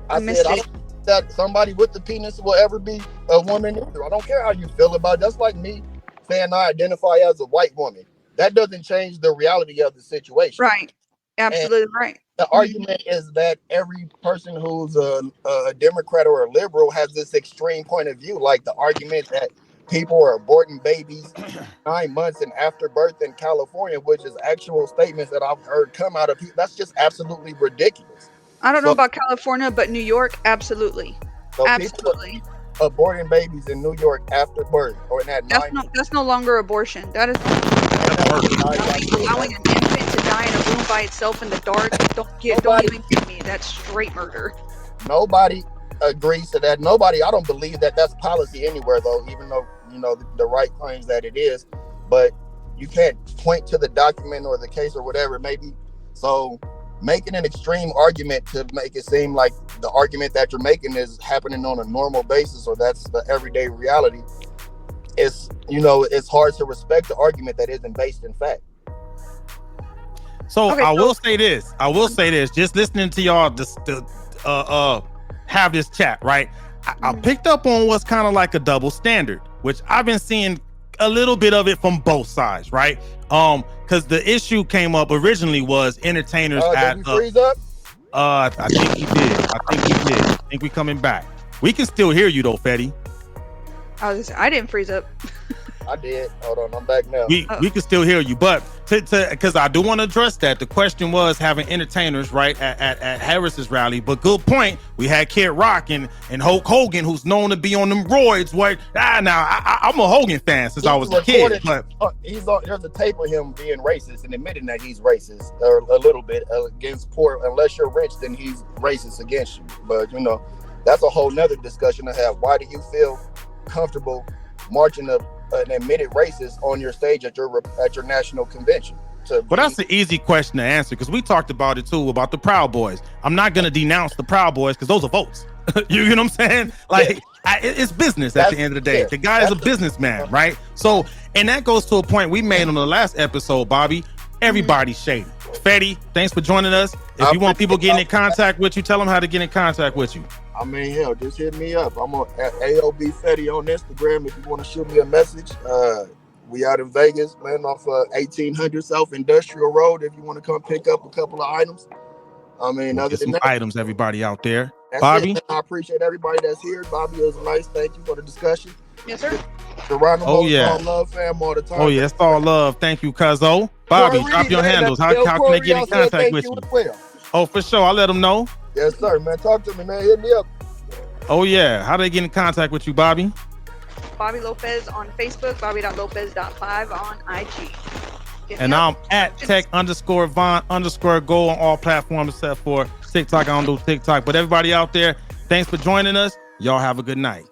I missed it. That somebody with the penis will ever be a woman either. I don't care how you feel about it. That's like me saying I identify as a white woman. That doesn't change the reality of the situation. Right. Absolutely right. The argument is that every person who's a Democrat or a liberal has this extreme point of view. Like the argument that people are aborting babies 9 months and after birth in California, which is actual statements that I've heard come out of people. That's just absolutely ridiculous. I don't know about California, but New York, absolutely. So absolutely. Aborting babies in New York after birth or in that that's no longer abortion. That is allowing an infant to die in a room by itself in the dark. Don't even give me. That's straight murder. Nobody agrees to that. I don't believe that that's policy anywhere, though, even though, you know, the right claims that it is. But you can't point to the document or the case or whatever it may be. So making an extreme argument to make it seem like the argument that you're making is happening on a normal basis or that's the everyday reality, it's hard to respect the argument that isn't based in fact. So I will say this. Just listening to y'all have this chat, right? I picked up on what's kind of like a double standard, which I've been seeing a little bit of it from both sides, right? Because the issue came up originally was entertainers did you freeze up? I think he did. I think we coming back. We can still hear you though, Fetty. I didn't freeze up. I did. Hold on, I'm back now. We can still hear you, but because I do want to address that. The question was having entertainers right at Harris's rally, but good point. We had Kid Rock and Hulk Hogan, who's known to be on them roids. I'm a Hogan fan since I was a kid. But there's a tape of him being racist and admitting that he's racist or a little bit against poor. Unless you're rich, then he's racist against you. But you know, that's a whole nother discussion to have. Why do you feel comfortable marching an admitted racist on your stage at your national convention? Well, that's the easy question to answer because we talked about it too, about the Proud Boys. I'm not going to denounce the Proud Boys because those are votes. You know what I'm saying? Like, it's business at the end of the day. The guy is a businessman, right? So, and that goes to a point we made on the last episode, Bobby. Everybody's shady. Fetty, thanks for joining us. If you want people getting in contact with you, tell them how to get in contact with you. I mean, hell, just hit me up. I'm on at AOB Fetty on Instagram if you want to shoot me a message. We out in Vegas, man, off 1800 South Industrial Road. If you want to come pick up a couple of items. I mean, other than that, items, everybody out there. That's Bobby, I appreciate everybody that's here. Bobby, it was nice. Thank you for the discussion. Yes, sir. Geronimo, all love, fam, all the time. Oh yeah, it's all love. Thank you, Cuzzo. Bobby, drop your handles. How can they get in contact with you? Oh, for sure. I'll let them know. Yes, sir, man. Talk to me, man. Hit me up. Oh yeah. How do they get in contact with you, Bobby? Bobby Lopez on Facebook, Bobby.Lopez.5 on IG. And I'm at tech_Von_go on all platforms except for TikTok. I don't do TikTok, but everybody out there, thanks for joining us. Y'all have a good night.